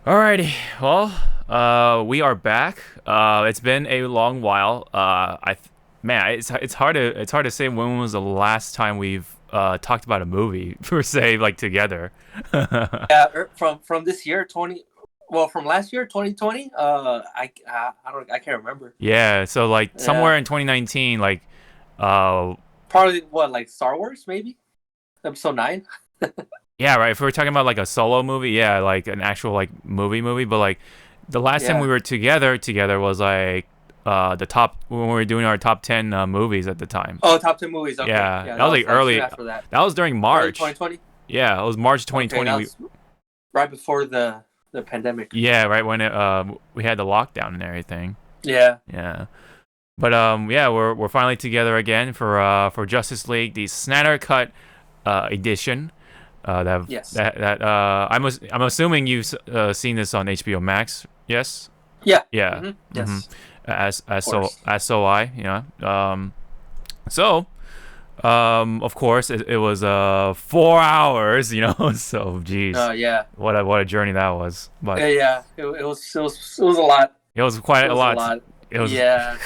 Alrighty, well, we are back. It's been a long while. Man, it's hard to say when was the last time we've talked about a movie per se, like together. Yeah, from this year, from last year, 2020. I can't remember. Yeah, so like Yeah, somewhere in 2019, like, uh, probably what, like Star Wars, maybe episode 9. yeah, right. If we're talking about like a solo movie, yeah, like an actual like movie, but like the last time we Yeah. were together was like the top when we were doing our top 10 movies at the time. Oh, top 10 movies. Okay, Yeah, yeah, that that was like was like soon early. after that, That was during early March. 2020. Yeah, it was March Okay, 2020. that was right before the pandemic. Yeah, right when we had the lockdown and everything. Yeah. Yeah, but yeah, we're finally together again for Justice League, the Snyder Cut edition. Yes. I'm assuming you've seen this on HBO Max. Yes. Yeah. Yeah. hmm Yes. As Of as so course. as so I. Yeah. So of course, it was 4 hours. So geez, Yeah. what a journey that was. But Yeah. It was a lot. it was It quite a was a lot. lot. It was. Yeah.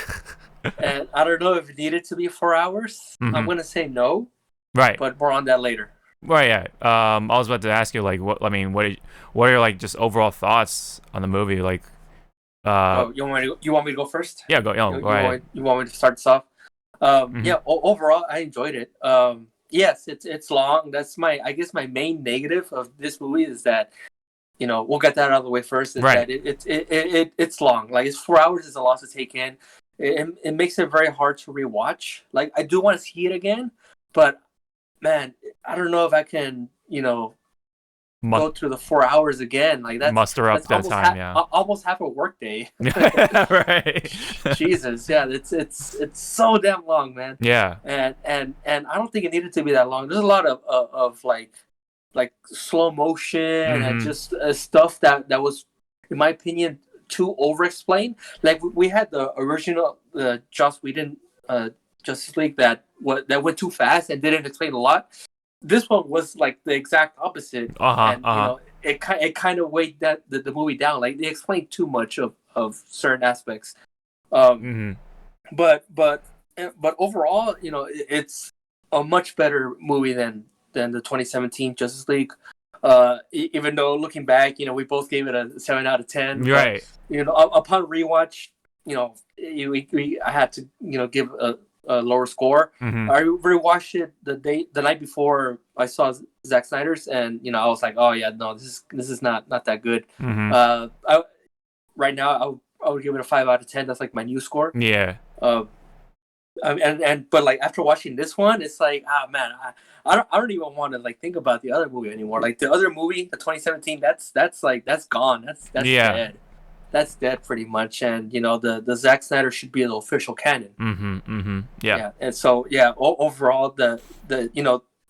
And I don't know if it needed to be 4 hours. I'm hmm gonna say no, Right. but more on that later. Right. Yeah. I was about to ask you like what I mean. What are your like just overall thoughts on the movie? Like, Oh, you want me to go first? yeah. Go. You, Go you ahead. want you want me to start this off? hmm Yeah. Overall, I enjoyed it. Yes, it's long. That's I guess my main negative of this movie is that we'll get that out of the way first. Is Right. that it's long. Like it's 4 hours is a lot to take in. It makes it very hard to rewatch. Like I do want to see it again, but man, I don't know if I can Must go through the 4 hours again. Like muster up that's that time. Yeah. almost half a workday. Right. Jesus, yeah, it's so damn long, man. Yeah. And I don't think it needed to be that long. There's a lot of like slow motion and hmm just stuff that was, in my opinion, too over explained. Like we had the original Joss Whedon Justice League that went too fast and didn't explain a lot. This one was like the exact opposite, Uh huh. and Uh huh. it kind of weighed the movie down. Like they explained too much of certain aspects. Um, hmm but overall, it's a much better movie than the 2017 Justice League. Even though looking back, we both gave it a 7 out of 10. But Right. upon rewatch, I had to give a lower score. hmm I rewatched it the night before I saw Zack Snyder's, and I was like, oh yeah, no, this is not that good. hmm Right now, I would give it a 5 out of 10. That's like my new score. Yeah. Uh, but like after watching this one, it's like, man, I don't even want to like think about the other movie anymore. Like the other movie, the 2017, that's gone. That's Yeah. dead. That's dead pretty much. And the Zack Snyder should be the official canon. Yeah. Yeah, and so yeah, overall the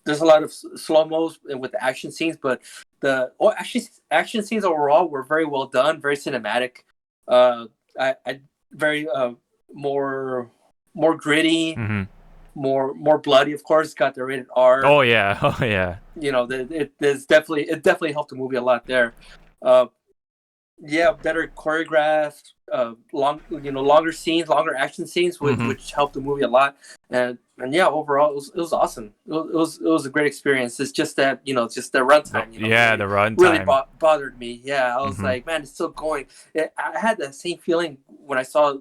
there's a lot of slow mos with the action scenes, but actually action scenes overall were very well done, very cinematic. I very more more gritty, hmm more bloody. Of course, got the rated R. Oh yeah. Oh yeah. It definitely helped the movie a lot there. Uh, yeah, better choreographed, longer scenes, longer action scenes, hmm which helped the movie a lot. And yeah, overall, it was awesome. It was a great experience. It's just that just the runtime, Yeah. The really runtime. bothered me. Yeah, I was hmm like, man, it's still going. I had that same feeling when I saw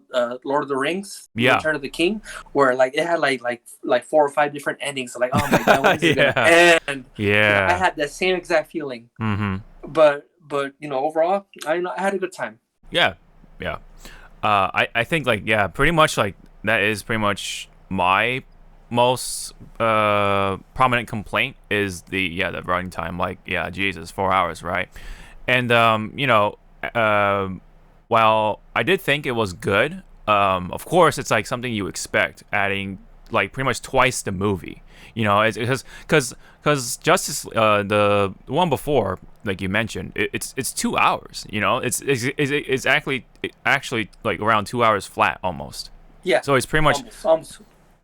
Lord of the Rings, Yeah. Return of the King, where like it had like 4 or 5 different endings. Like, oh my god, when is it gonna Yeah. end? I Yeah. had that same exact feeling. hmm But overall, I had a good time. Yeah. Yeah. I think like yeah, pretty much like that is pretty much my most prominent complaint is the running time. Like yeah, Jesus, 4 hours, right? And while I did think it was good, of course it's like something you expect, adding like pretty much twice the movie. It's because Justice the one before, like you mentioned, it's 2 hours. It's actually like around 2 hours flat almost. Yeah, So it's pretty much almost.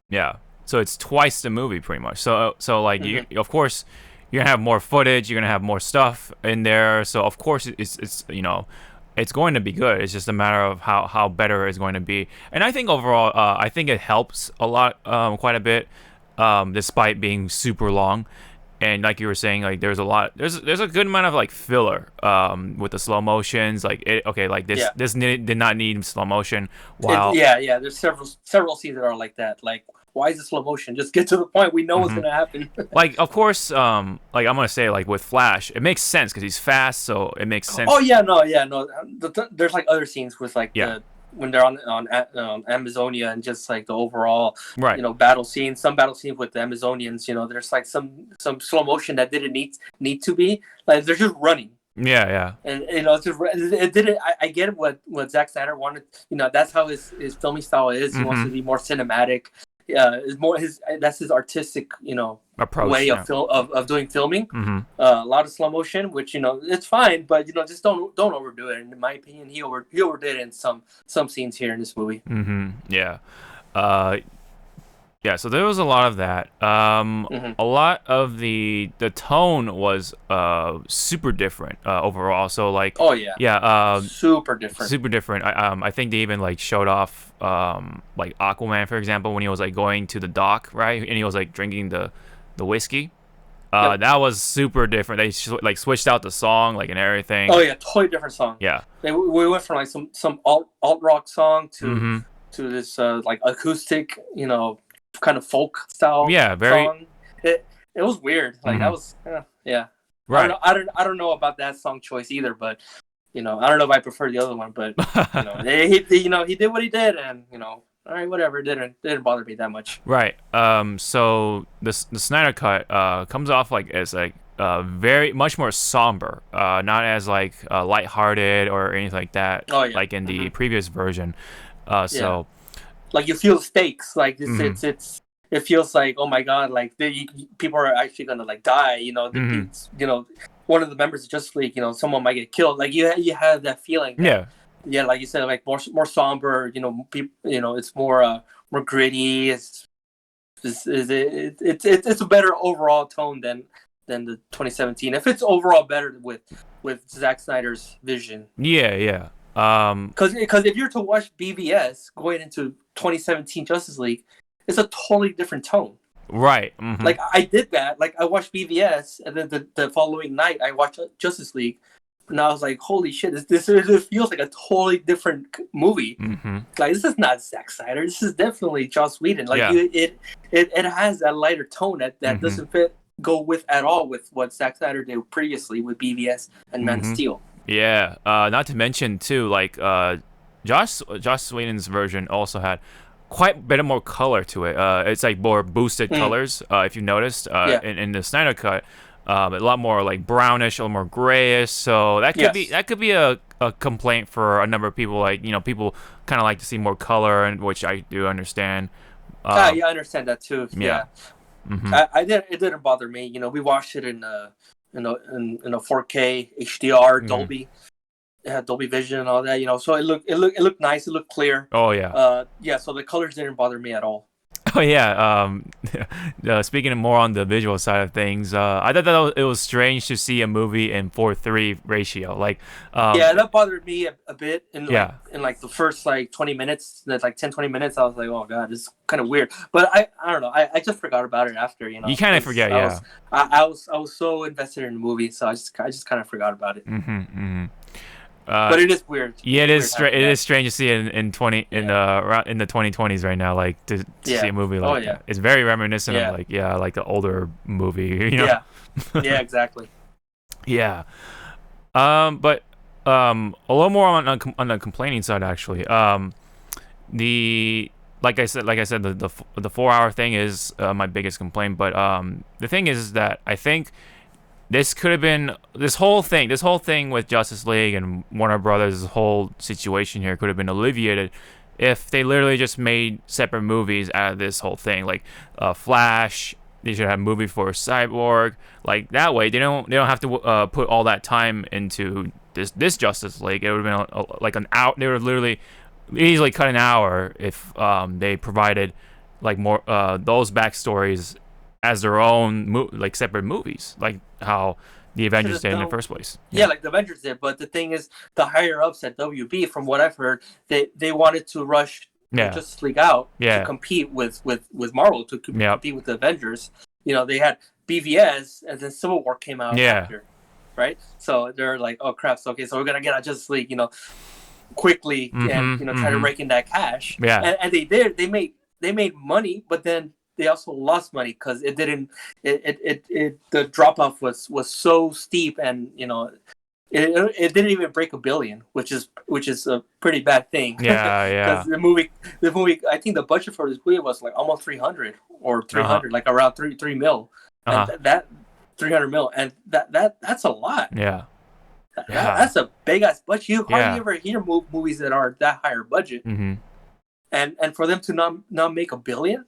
yeah. So it's twice the movie pretty much. So like Hmm. of course you're gonna have more footage, you're gonna have more stuff in there. So of course it's it's going to be good. It's just a matter of how better it's going to be. And I think overall, I think it helps a lot, quite a bit, despite being super long. And like you were saying, like there's a good amount of like filler, with the slow motions. Like okay, like Yeah. this did not need slow motion. While Yeah. There's several scenes that are like that. Like, why is it slow motion? Just get to the point. We know what's Mhm. gonna happen. like of course, like I'm gonna say like with Flash, it makes sense because he's fast, so it makes sense. Oh yeah, no. There's like other scenes with like Yeah. when they're on Amazonia and just like the overall Right. battle scenes. Some battle scenes with the Amazonians. There's like some slow motion that didn't need to be, like they're just running. Yeah. Yeah. And it's just it didn't. I get what Zack Snyder wanted. That's how his filming style is. He wants to be more cinematic. Is more that's his artistic Approach. way Yeah. of doing filming. Hmm. A lot of slow motion, which it's fine, but just don't overdo it. And in my opinion, he overdid it in some scenes here in this movie. Yeah. Uh, yeah. So there was a lot of that. Hmm. A lot of the tone was super different, overall. So like, Oh yeah, yeah, super different. super different. I think they even like showed off, like Aquaman, for example, when he was like going to the dock, right, and he was like drinking the whiskey. Yep. That was super different. They like switched out the song, like, and everything. Oh yeah, totally different song. Yeah. We went from like some alt rock song Hmm. to this like acoustic, kind of folk style. Yeah. Very. Song. It was weird. Like that was yeah. Right. I don't know about that song choice either, but I don't know if I prefer the other one, but he did what he did, and all right, whatever. It didn't bother me that much. Right. So the Snyder cut comes off like as like very much more somber, not as like lighthearted or anything like that. Oh, yeah. Like in the previous version. So Like, you feel stakes. Like Mhm. it feels like, oh my god, like people are actually gonna like die. One of the members of Justice League, someone might get killed. Like you have that feeling. yeah. Yeah, like you said, like more somber. It's more gritty. It's a better overall tone than the 2017. If it's overall better with Zack Snyder's vision. Yeah. Because if you're to watch BVS going into 2017 Justice League, it's a totally different tone. Right. Mhm. Like, I did that. Like, I watched BVS, and then the following night I watched Justice League, and I was like, holy shit, this feels like a totally different movie. Mhm. Like, this is not Zack Snyder. This is definitely Joss Whedon. Like, Yeah. it has that lighter tone that doesn't go with at all with what Zack Snyder did previously with BVS and Man of Steel. Yeah. Not to mention too, like Joss Whedon's version also had quite a bit more color to it. It's like more boosted colors, if you noticed. In the Snyder cut, a lot more like brownish, a little more grayish. So that could be a complaint for a number of people. Like, people kind of like to see more color, and which I do understand. Yeah, I understand that too. Yeah. Mhm. It didn't bother me. We watched it in a 4K HDR Dolby. It had Dolby Vision and all that. So it looked nice. It looked clear. Oh yeah. So the colors didn't bother me at all. Oh yeah. Speaking more on the visual side of things, I thought that it was strange to see a movie in 4:3 ratio. Like, yeah, that bothered me a bit. In the first like 20 minutes, that's like 10-20 minutes. I was like, oh god, this is kind of weird. But I don't know. I just forgot about it after. You kind of forget, yeah. I was so invested in the movie, so I just kind of forgot about it. But it is weird. Yeah, it is. It is strange to see it in the 2020s right now. Like to see a movie like that. It's very reminiscent of like the older movie. Yeah, exactly. Yeah. But a little more on the complaining side actually. Like I said, the 4-hour thing is my biggest complaint. But the thing is that I think this could have been this whole thing with Justice League and Warner Brothers' whole situation here could have been alleviated if they literally just made separate movies out of this whole thing. Like Flash, they should have a movie for Cyborg. Like that way, they don't have to put all that time into this Justice League. It would have been like an hour. They would have literally easily cut an hour if they provided like more those backstories as their own like separate movies, like how the Should Avengers have did in the done. first place. Yeah, Yeah. like the Avengers did. But the thing is, the higher ups at WB, from what I've heard, they wanted to rush Yeah. Justice League out to Yeah. compete with Marvel to Yep. compete with the Avengers. They had BVS, and then Civil War came out Yeah. after, right? So they're like, oh crap! So, okay, so we're gonna get out Justice League, quickly, and Mm-hmm. try to Mm-hmm. rake in that cash. Yeah. And they did. They made money, but then they also lost money because it didn't. The drop off was so steep, and it didn't even break a billion, which is a pretty bad thing. Yeah. Because Yeah. the movie, I think the budget for this movie was like almost 300 or 300, like around 3 mil, and Uh-huh. that 300 mil, and that's a lot. Yeah. That's a big ass budget. You hardly Yeah. ever hear movies that are that higher budget, Mm-hmm. and for them to not make a billion,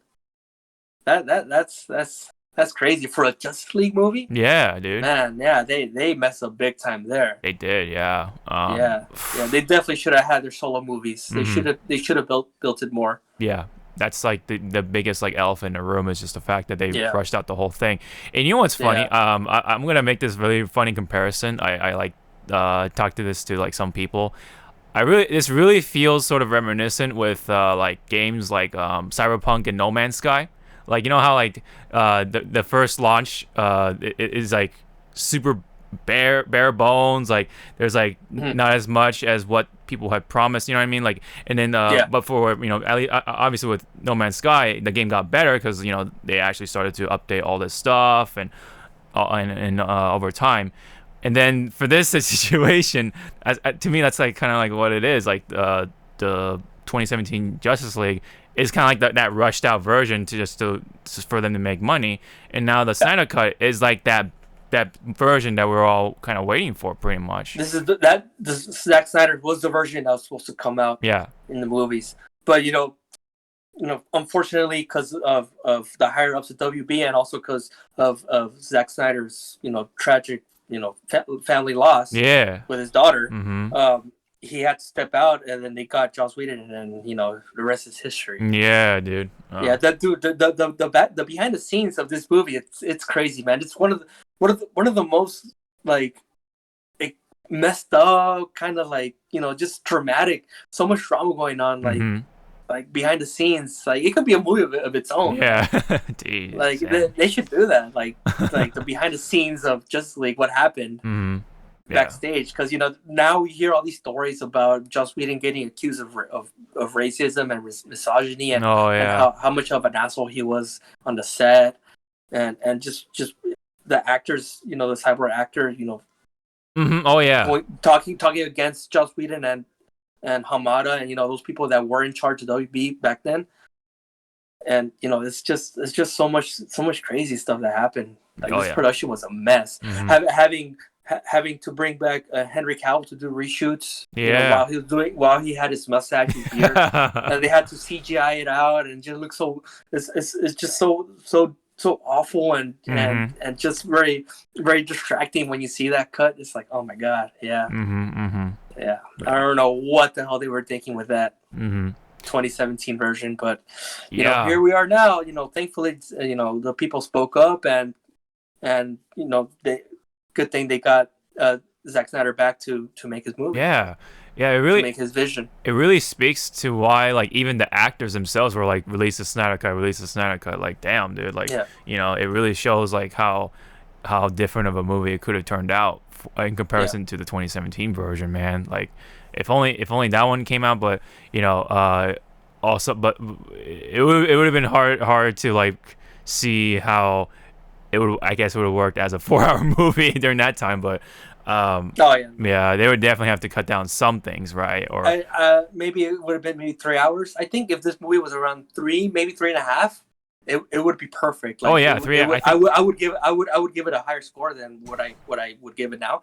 that's crazy for a Justice League movie. Yeah, dude. Man, yeah, they messed up big time there. They did. Yeah. Yeah, they definitely should have had their solo movies. They Mhm. should have built it more. Yeah. That's like the biggest like elephant in the room is just the fact that they Yeah. rushed out the whole thing. And you know what's funny? Yeah. I'm gonna make this really funny comparison. I like talked to this to like some people. This really feels sort of reminiscent with like games like Cyberpunk and No Man's Sky. Like you know how like the first launch it is like super bare bones. Like there's like Mhm. not as much as what people had promised. You know what I mean? Like and then Yeah. but for obviously with No Man's Sky the game got better because they actually started to update all this stuff and over time. And then for this situation, to me, that's like kind of like what it is. Like the 2017 Justice League is kind of like that rushed out version just for them to make money. And now the Snyder Cut is like that version that we're all kind of waiting for, pretty much. Zack Snyder was the version that was supposed to come out Yeah. in the movies, but unfortunately, because of the higher ups at WB, and also because of Zack Snyder's tragic family loss Yeah. with his daughter, Mm-hmm. he had to step out, and then they got Joss Whedon, and the rest is history. Yeah, dude. Yeah, that dude, the behind the scenes of this movie, it's crazy, man. It's one of the most like messed up, kind of like just dramatic. So much drama going on, Mhm. like behind the scenes. Like it could be a movie of its own. Yeah. Dude, Like yeah. they should do that. Like the behind the scenes of Justice League, what happened Mhm. Yeah. backstage, because now we hear all these stories about Joss Whedon getting accused of racism and misogyny, and, Oh and yeah. how much of an asshole he was on the set, and just the actors, the cyber actor, Mhm. Oh yeah. talking against Joss Whedon and Hamada, and those people that were in charge of WB back then, and it's just so much crazy stuff that happened. Like Oh this yeah. production was a mess. Mhm. Having to bring back Henry Cavill to do reshoots, Yeah. while he had his mustache and beard, and they had to CGI it out, and just look so it's just so awful, and just very very distracting when you see that cut. It's like, oh my god, yeah, Mhm. yeah. I don't know what the hell they were thinking with that Mhm. 2017 version, but Yeah. here we are now. Thankfully, the people spoke up, and they good thing they got Zack Snyder back to make his movie. Yeah. Yeah. To make his vision. It really speaks to why like even the actors themselves were like release the Snyder Cut. Like damn, dude. Like Yeah. it really shows like how different of a movie it could have turned out in comparison to the 2017 version, man. Like if only that one came out, but also but it would have been hard to like see how it would have worked as a 4-hour movie during that time, but Oh yeah. yeah, they would definitely have to cut down some things, right? Or Maybe it would have been maybe 3 hours. I think if this movie was around 3, maybe 3.5, it would be perfect. Like, oh yeah, I would give it a higher score than what I would give it now,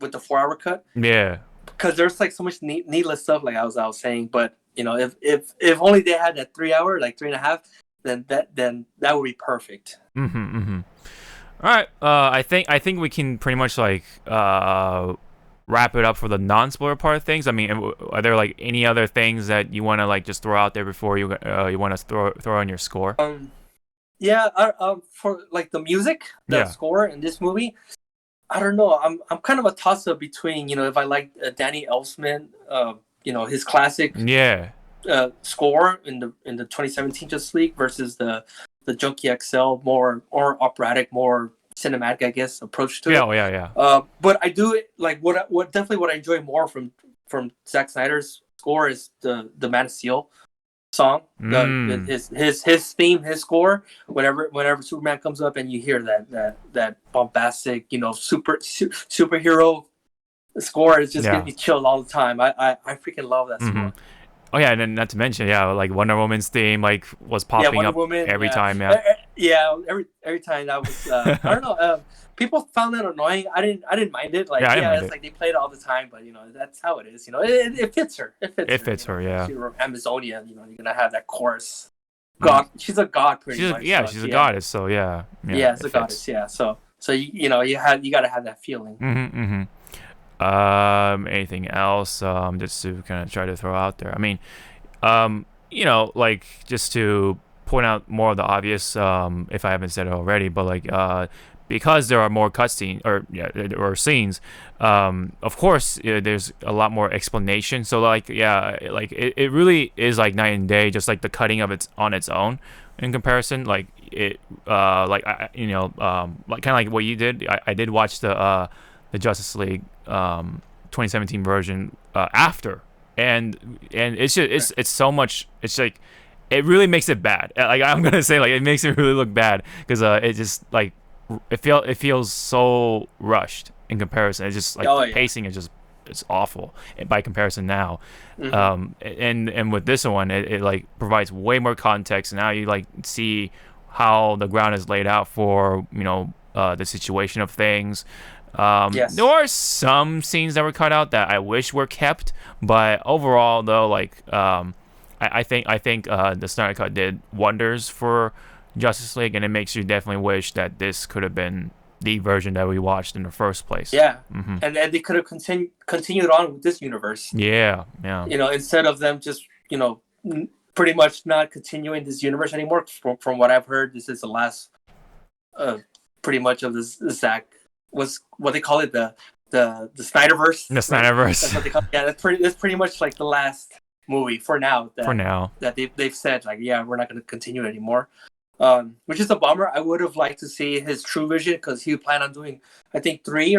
with the 4-hour cut. Yeah. Because there's like so much needless stuff, like I was saying. But if only they had that 3 hour, like 3.5, then that would be perfect. Mm-hmm. All right. I think we can pretty much like wrap it up for the non-spoiler part of things. I mean, are there like any other things that you want to like just throw out there before you want to throw on your score? yeah. For like the music, the Yeah. score in this movie, I don't know. I'm kind of a toss up between if I like Danny Elfman, his classic Yeah. score in the 2017 Justice League versus the Junkie XL more operatic, more cinematic, I guess, approach to Yeah. it. Oh, yeah. Yeah. But I do like what I enjoy more from Zack Snyder's score is the Man of Steel song, Mm. his theme, his score. Whenever Superman comes up and you hear that bombastic, superhero score, it just gives Yeah. me chills all the time. I freaking love that Mm-hmm. score. Oh yeah, and then not to mention, yeah, like Wonder Woman's theme like was Yeah, popping Wonder up Woman. every Yeah, time. Yeah. yeah. Every time that was, I don't know. People found that annoying. I didn't mind it. Like, Yeah, I didn't yeah, mind it's it. like they play it all the time, but that's how it is. It fits her. It fits It her. fits her. Yeah. She's from Amazonia. You're gonna have that chorus. Mm. God, she's a god pretty much. Yeah, So she's a yeah, goddess. So yeah, yeah, yeah, it's it a goddess. fits. Yeah, so you gotta have that feeling. Mm-hmm. Mm-hmm. Anything else? Just to kind of try to throw out there. I mean, like just to point out more of the obvious, if I haven't said it already, but like, because there are more cutscenes or scenes, of course, there's a lot more explanation. So like, yeah, like it really is like night and day, just like the cutting of its on its own in comparison. Like it, like like kind of like what you did. I did watch the Justice League 2017 version after, and it's just it's so much. It's like it really makes it bad. Like I'm gonna say, like it makes it really look bad because it just like it feels so rushed in comparison. It's just like Oh the yeah. pacing is just it's awful by comparison now. Hmm. And with this one, it like provides way more context. Now you like see how the ground is laid out for the situation of things. There Yes. are some scenes that were cut out that I wish were kept, but overall, though, like I think the Snyder Cut did wonders for Justice League, and it makes you definitely wish that this could have been the version that we watched in the first place. Yeah. Hmm. And they could have continued on with this universe. Yeah, yeah, Instead of them just pretty much not continuing this universe anymore. From what I've heard, this is the last, uh, pretty much of this Zack was what they call it, the Snyderverse. the Right? That's Snyderverse what they call it. Yeah, that's pretty much like the last movie for now for now. that they've said, like, yeah, we're not going to continue it anymore. Which is a bummer. I would have liked to see his true vision because he would plan on doing, I think, three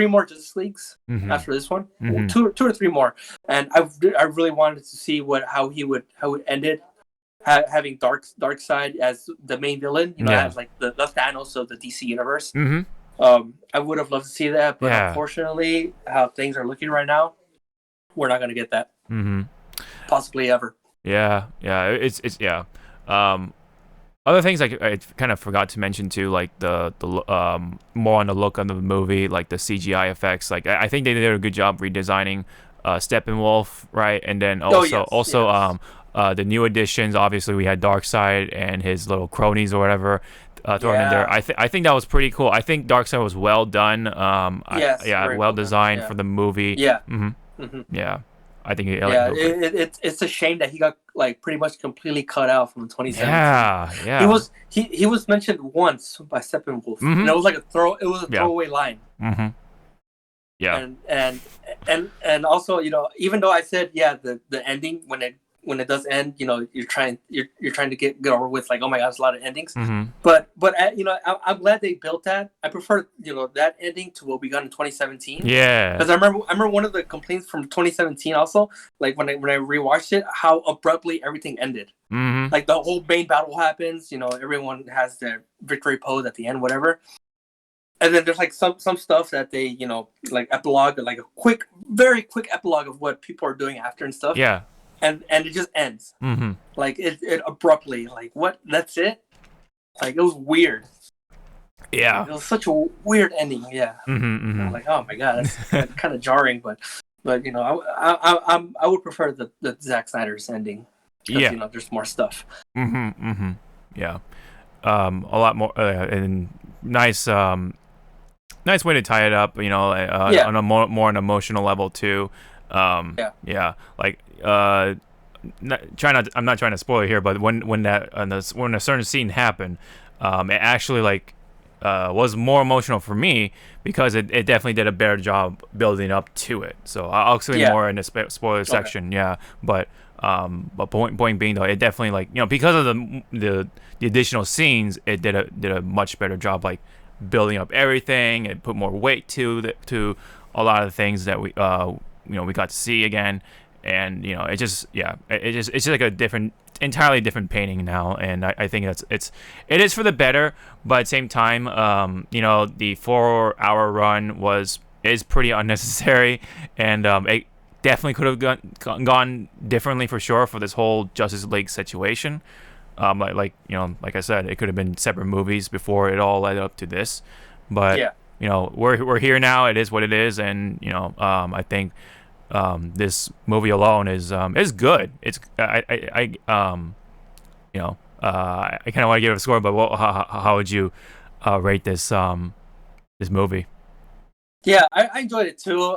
more Justice Leagues Hmm. after this one, Hmm. two or three more. And I really wanted to see how it ended, having Dark Side as the main villain. Yeah. As like the Thanos of the DC universe. Hmm. I would have loved to see that, but Yeah. unfortunately, how things are looking right now, we're not going to get that, Hmm. possibly ever. Yeah. Yeah. It's yeah. Um, Other things I kind of forgot to mention too, like the more on the look of the movie, like the CGI effects. Like I think they did a good job redesigning Steppenwolf, right? And then Oh also yes. the new additions. Obviously, we had Darkseid and his little cronies or whatever thrown in there. Yeah. I think that was pretty cool. I think Darkseid was well done. Yes. Yeah, Very well well done. designed Yeah. for the movie. Yeah. Hmm. Hmm. Yeah, I think Yeah. looked good. It's a shame that he got like pretty much completely cut out from 2017. Yeah, He yeah. was he was mentioned once by Steppenwolf, and Hmm. it was like it was a Yeah. throwaway line. Hmm. Yeah. And also, even though I said, yeah, the ending, when it does end, you're trying to get over with, like, oh my god, there's a lot of endings. Hmm. But I'm glad they built that. I prefer that ending to what we got in 2017. Yeah. Because I remember one of the complaints from 2017 also, like when I rewatched it, how abruptly everything ended. Hmm. Like the whole main battle happens, everyone has their victory pose at the end, whatever. And then there's like some stuff that they, like epilogue, like a very quick epilogue of what people are doing after and stuff. Yeah. And it just ends. Hmm. Like it abruptly, like, what? That's it? Like, it was weird. Yeah. It was such a weird ending. Yeah. Hmm. I'm like, oh my god, that's kind of jarring. But I would prefer the Zack Snyder's ending because Yeah. there's more stuff. Hmm. Hmm. Yeah. A lot more and nice way to tie it up. Yeah. On a more an emotional level too. Yeah. Yeah. Like I'm not trying to spoil it here, but when when a certain scene happened, it actually like was more emotional for me because it definitely did a better job building up to it. So I'll explain Yeah. more in the spoiler section. Yeah, but point being though, it definitely like because of the additional scenes, it did a much better job like building up everything. It put more weight to a lot of the things that we got to see again, and it just it's just like a entirely different painting now, and I think it is for the better, but at the same time, the 4 hour run is pretty unnecessary, and it definitely could have gone differently for sure for this whole Justice League situation. Like I said, it could have been separate movies before it all led up to this, but Yeah. we're here now. It is what it is, and I think this movie alone is good. It's I kind of want to give it a score, but how would you rate this movie? Yeah, I enjoyed it too.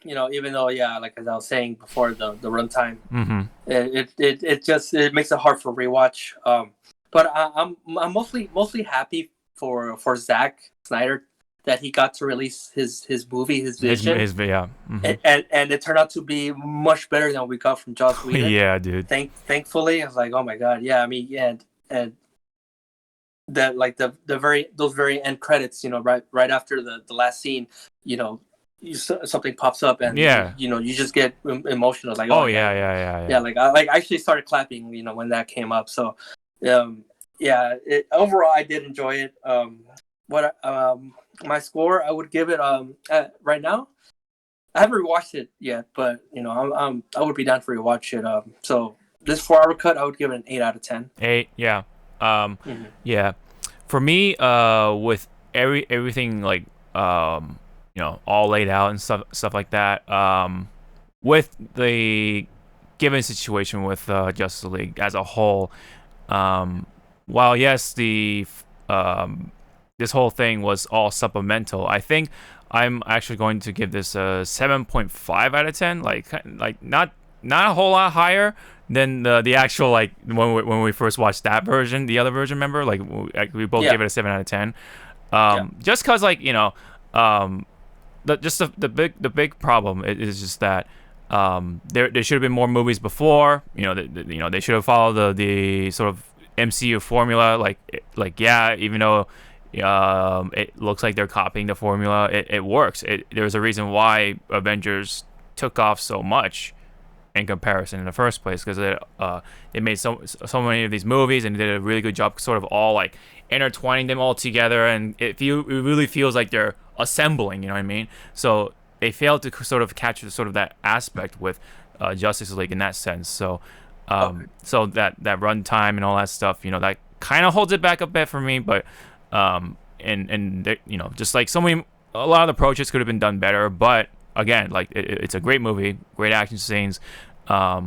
Even though, yeah, like as I was saying before, the runtime, Mm-hmm. it makes it hard for rewatch. But I'm mostly happy for Zack Snyder that he got to release his movie, his vision, Yeah. Mm-hmm. and it turned out to be much better than we got from Joss Whedon. Yeah, dude. Thankfully, I was like, oh my god, yeah. I mean, yeah, and that like those very end credits, right after the last scene, something pops up and Yeah. you just get emotional, like, Oh my yeah, God. yeah. Yeah, like I actually started clapping, when that came up. So, yeah, overall I did enjoy it. My score, I would give it right now. I haven't rewatched it yet, but I would be down for rewatch it. So this 4 hour cut, I would give it an 8 out of 10. 8, yeah. Mm-hmm. Yeah. For me, with everything like all laid out and stuff like that, with the given situation with Justice League as a whole, while yes, this whole thing was all supplemental, I think I'm actually going to give this a 7.5 out of 10. Like not a whole lot higher than the actual, like when we first watched that version, the other version. Remember, like we both gave it a 7 out of 10. Just cause like the big problem is just that there should have been more movies before. They should have followed the sort of MCU formula. Even though it looks like they're copying the formula, it works. There's a reason why Avengers took off so much in comparison in the first place, because they made so many of these movies and they did a really good job sort of all like intertwining them all together, and it really feels like they're assembling, you know what I mean? So they failed to sort of capture sort of that aspect with Justice League in that sense. So so that runtime and all that stuff, that kind of holds it back a bit for me, but just like a lot of the approaches could have been done better, but again, like it's a great movie, great action scenes, a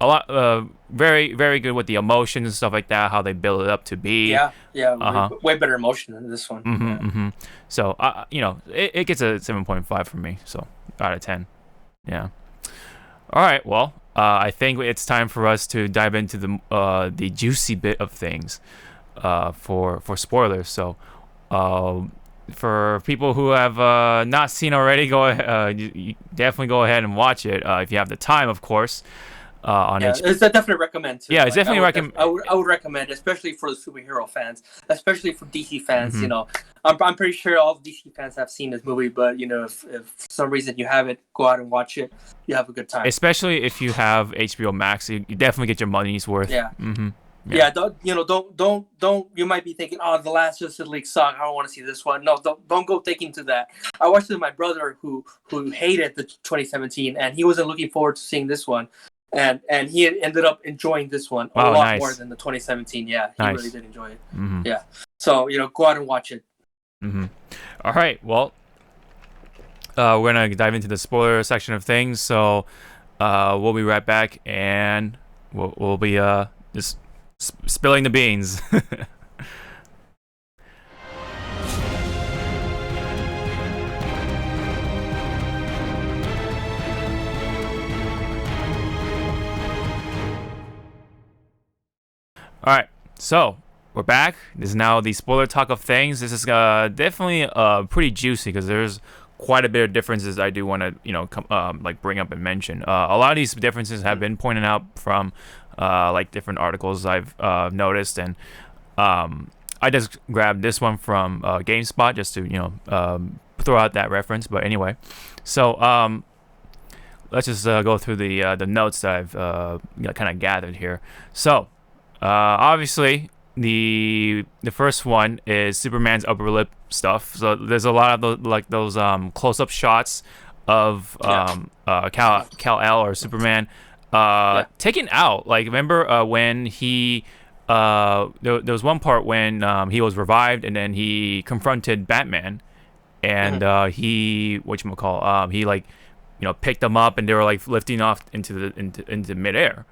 lot, very very good with the emotions and stuff like that, how they build it up to be. Yeah, way better emotion than this one. Mm-hmm, mm-hmm. So it gets a 7.5 from me, so out of 10. Yeah. All right, well, I think it's time for us to dive into the juicy bit of things, for spoilers. So for people who have not seen already, go ahead, you definitely go ahead and watch it if you have the time, of course. On it's a definite recommend too. Yeah, it's definitely recommend. I would recommend, especially for the superhero fans, especially for DC fans. Mm-hmm. I'm pretty sure all DC fans have seen this movie, but if for some reason you haven't, go out and watch it. You have a good time. Especially if you have HBO Max, you definitely get your money's worth. Yeah. Mm-hmm. Yeah. Don't you might be thinking, oh, the last Justice League sucked, I don't want to see this one. No, don't go thinking to that. I watched it with my brother who hated the 2017, and he wasn't looking forward to seeing this one. And he ended up enjoying this one a lot more than the 2017. Yeah, he really did enjoy it. Mm-hmm. Yeah. So, go out and watch it. Mm-hmm. All right. Well, we're going to dive into the spoiler section of things. So we'll be right back, and we'll be just spilling the beans. All right, so we're back. This is now the spoiler talk of things. This is definitely pretty juicy because there's quite a bit of differences I do want to like bring up and mention. A lot of these differences have been pointed out from like different articles I've noticed, and I just grabbed this one from GameSpot just to throw out that reference. But anyway, so let's just go through the notes that I've kind of gathered here. So obviously the first one is Superman's upper lip stuff. So there's a lot of those close-up shots of Kal-El or Superman taken out. Like remember when he there was one part when he was revived and then he confronted Batman and he he picked them up and they were like lifting off into midair.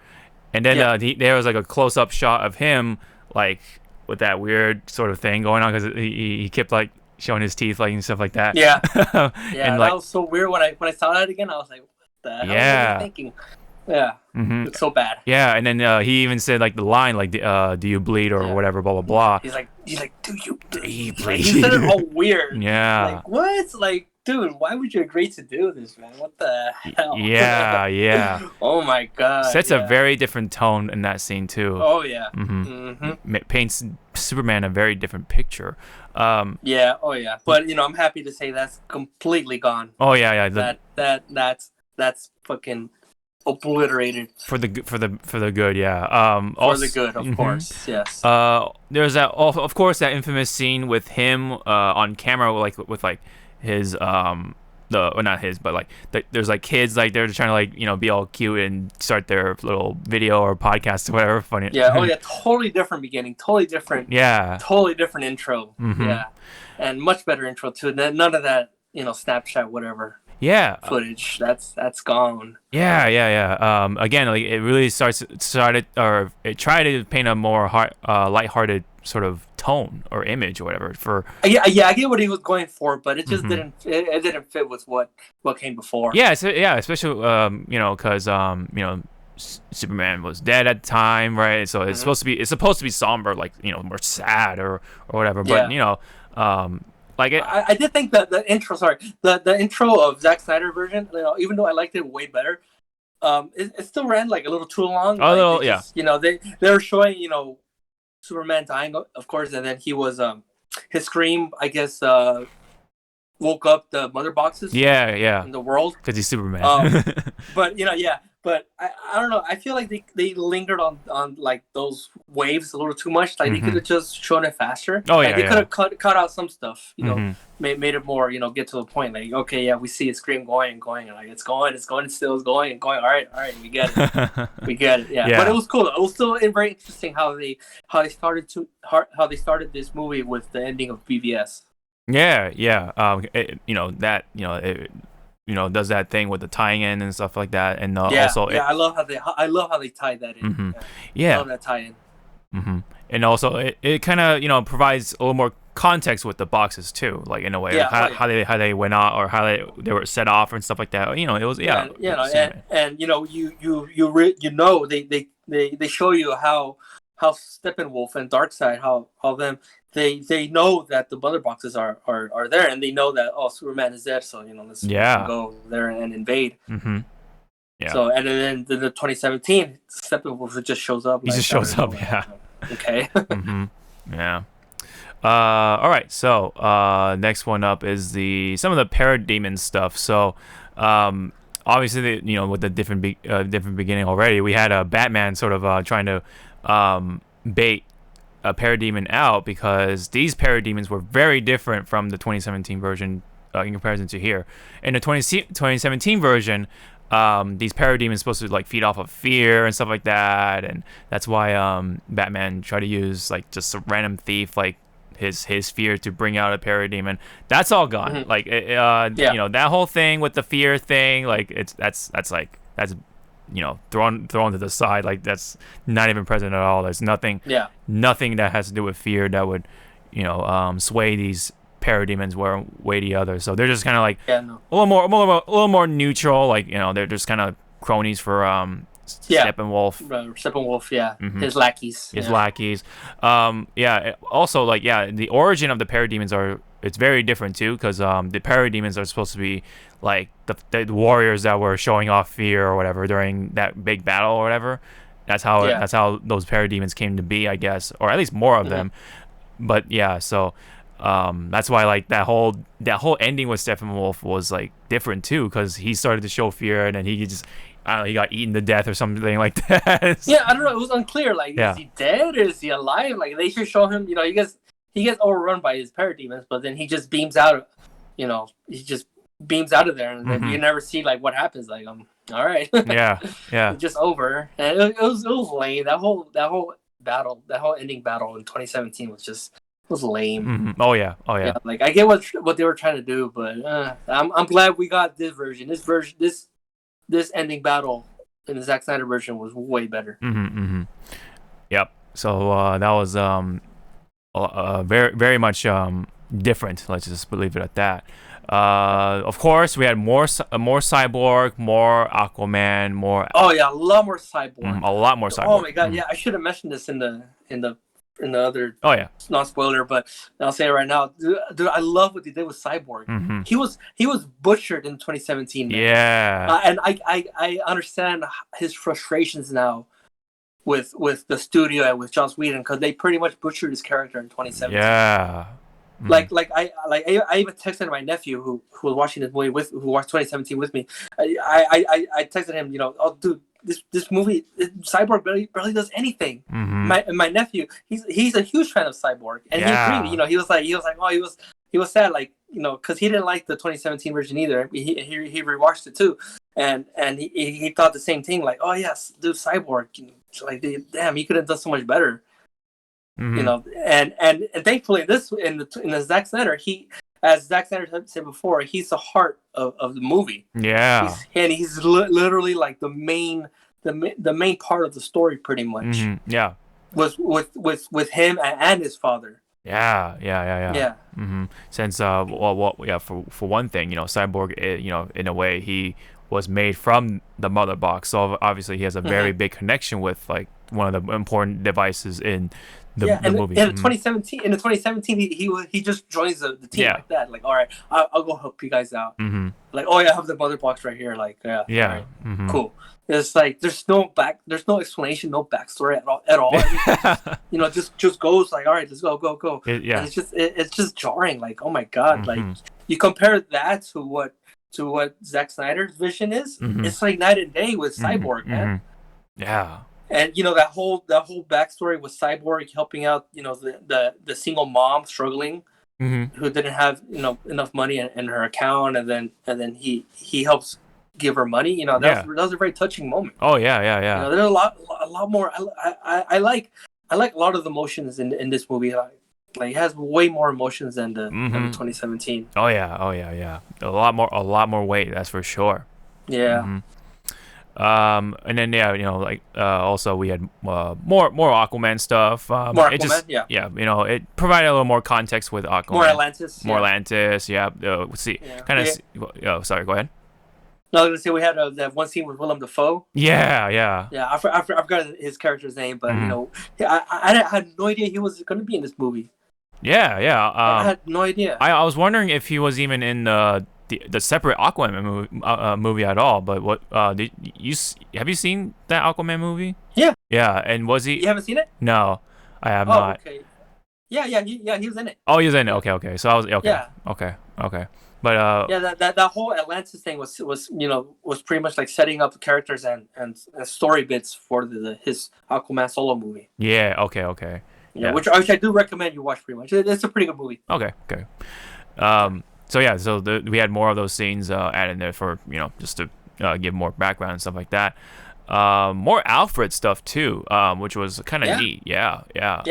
And then there was like a close-up shot of him like with that weird sort of thing going on because he kept like showing his teeth like and stuff like that. Yeah, and that was so weird when I saw that again. I was like, what the hell was I thinking? Yeah, it's so bad. Yeah, and then he even said like the line like, "Do you bleed?" or whatever, blah blah blah. He's like, "Do you bleed?" Like, he said it all weird. Yeah. Like what? Like, dude, why would you agree to do this, man? What the hell? Yeah. Oh my god. Sets a very different tone in that scene too. Oh yeah. Paints Superman a very different picture. Yeah. Oh yeah. But I'm happy to say that's completely gone. Oh yeah. That's fucking obliterated for the good. Yeah. For the good, of course. Yes. There's that. Of course, that infamous scene with him on camera, with his not his, but like there's like kids like they're trying to be all cute and start their little video or podcast or whatever. Funny. Yeah. Oh yeah. Totally different beginning. Totally different. Yeah. Totally different intro. Yeah. And much better intro too. None of that Snapchat whatever. Yeah. Footage that's gone. Yeah. Again, like it really tried to paint a more lighthearted sort of tone or image or whatever for. Yeah. I get what he was going for, but it just didn't. It didn't fit with what came before. Yeah. Especially because Superman was dead at the time, right? So it's supposed to be somber, like more sad or whatever. But I did think that the intro of Zack Snyder version, even though I liked it way better, it still ran like a little too long. They were showing Superman dying, of course, and then he was his scream, I guess, woke up the mother boxes. Yeah. In the world because he's Superman. But I don't know. I feel like they lingered on like those waves a little too much. Like they could have just shown it faster. Oh like, yeah, they could have cut out some stuff. Made it more. Get to the point. Like okay, yeah, we see a scream going and going, and like it's going, still is going and going. All right, we get it, we get it. Yeah. But it was cool. It was still very interesting how they started this movie with the ending of BVS. Yeah. Does that thing with the tying in and stuff like that, and also I love how they tied that in. I love that tie in. And also it kind of provides a little more context with the boxes too, like in a way, how they went out or how they were set off and stuff like that. It was they show you how Steppenwolf and Darkseid how them. They know that the mother boxes are there, and they know that Superman is dead, so let's go there and invade. Yeah. So and then the 2017 Steppenwolf just shows up. He just shows up. Yeah. Okay. Yeah. All right. So next one up is some of the parademon stuff. So obviously with the different beginning already, we had a Batman sort of trying to bait a parademon out because these parademons were very different from the 2017 version in comparison to here. In the 2017 version, these parademons supposed to like feed off of fear and stuff like that, and that's why Batman tried to use like just a random thief like his fear to bring out a parademon. That's all gone. Like that whole thing with the fear thing, like that's thrown to the side, like that's not even present at all. There's nothing that has to do with fear that would sway these parademons one way or the other. So they're just kind of like a little more neutral, like they're just kind of cronies for Yeah, Steppenwolf. Steppenwolf. Yeah, Mm-hmm. his lackeys. His Yeah. lackeys. Also, like, yeah, the origin of the parademons it's very different too, because the parademons are supposed to be like the warriors that were showing off fear or whatever during that big battle or whatever. Yeah. That's how those parademons came to be, I guess, or at least more of Mm-hmm. them. But yeah, so that's why like that whole ending with Steppenwolf was like different too, because he started to show fear, and then he just, I don't know, he got eaten to death or something like that. Yeah, I don't know. It was unclear. Like, is Yeah. he dead or is he alive? Like, they should show him. He gets overrun by his parademons, but then he just beams out. He just beams out of there, and then you never see like what happens. Like, all right, Yeah, yeah. it's just over, and it was lame. That whole battle, that whole ending battle in 2017 was lame. Oh yeah, oh Yeah, yeah. like I get what they were trying to do, but I'm glad we got this version. This ending battle in the Zack Snyder version was way better. Yep. So that was very very much different. Let's just leave it at that. Of course, we had more Cyborg, more Aquaman, more Oh yeah, a lot more Cyborg. a lot more Cyborg. Oh my god, yeah, I should have mentioned this in the other Oh yeah. non spoiler, but I'll say it right now, dude. I love what they did with Cyborg. Mm-hmm. He was butchered in 2017. Man. Yeah. And I understand his frustrations now with the studio and with Joss Whedon, because they pretty much butchered his character in 2017. Yeah. Like I even texted my nephew who was watching this movie who watched 2017 with me. I texted him, oh dude, this movie Cyborg barely does anything. My nephew, he's a huge fan of Cyborg, and he agreed. He was like oh he was sad, like, because he didn't like the 2017 version either. He rewatched it too, and he thought the same thing, like, oh yes, dude, Cyborg, like, damn, he could have done so much better. And thankfully in the Zack Snyder, as Zack Snyder said before, he's the heart of the movie. Yeah. He's literally like the main part of the story, pretty much. Yeah. With him and his father. Yeah. Yeah. Since for one thing, Cyborg, in a way, he was made from the mother box, so obviously he has a very big connection with like one of the important devices in the movie. In 2017, he just joins the team like that. Like, all right, I'll go help you guys out. Like, oh yeah, I have the mother box right here. Like, yeah, right. Cool. It's like there's no explanation, no backstory at all. Just goes like, all right, let's go. And it's just jarring. Like, oh my god, like you compare that to what Zack Snyder's vision is. It's like night and day with Cyborg, man. Yeah. And that whole backstory with Cyborg helping out, the single mom struggling, who didn't have enough money in her account, and then he helps give her money. That was a very touching moment. Oh yeah. There's a lot more. I like a lot of the emotions in this movie. Like it has way more emotions than the 2017. Oh yeah. A lot more weight. That's for sure. Yeah. And then also we had more Aquaman stuff. More Aquaman, it provided a little more context with Aquaman. More Atlantis. Yeah. Let's see. Yeah. Sorry. Go ahead. No, I was gonna say we had that one scene with Willem Dafoe. Yeah. Yeah, I forgot his character's name, but I had no idea he was gonna be in this movie. Yeah. I had no idea. I was wondering if he was even in the separate Aquaman movie at all. But what have you seen that Aquaman movie? Yeah. Yeah, and was he? You haven't seen it? No, I have not. Okay. Yeah, he was in it. Oh, he was in it. Okay. So I was okay. Yeah. Okay. But that whole Atlantis thing was pretty much like setting up the characters and story bits for his Aquaman solo movie. Yeah. Okay. Yeah, which I do recommend you watch. Pretty much, it's a pretty good movie. Okay. So we had more of those scenes added there for just to give more background and stuff like that. More Alfred stuff too, which was kind of neat. Yeah. Oh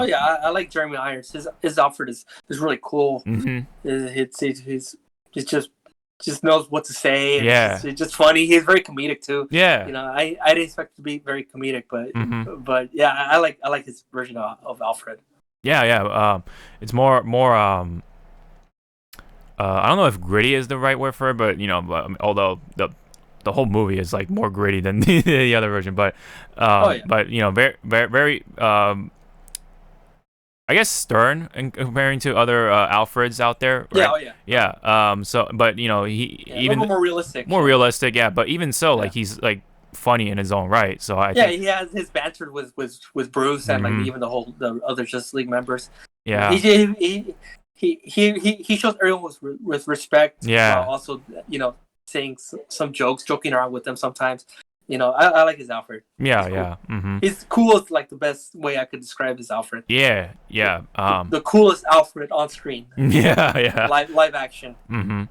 yeah, I like Jeremy Irons. His Alfred is really cool. He's just knows what to say. Yeah, it's just funny. He's very comedic too. Yeah, I didn't expect it to be very comedic, but yeah, I like his version of Alfred. Yeah. It's more. I don't know if gritty is the right word for it, but although the whole movie is like more gritty than the other version, Oh yeah. but very very very I guess stern in comparing to other Alfreds out there, Yeah. right? Oh yeah. Yeah. So, but he Yeah. A little even more realistic. more Yeah. realistic, yeah. But even so, Yeah. like he's like funny in his own right. So I Yeah, think, he has his banter with Bruce and like hmm even the other Justice League members. yeah, He shows everyone with respect while yeah, also saying some jokes, joking around with them sometimes. I like his Alfred. yeah, He's cool. yeah, hmm He's cool is like the best way I could describe his Alfred. yeah, yeah, The coolest Alfred on screen, yeah, yeah. live action. hmm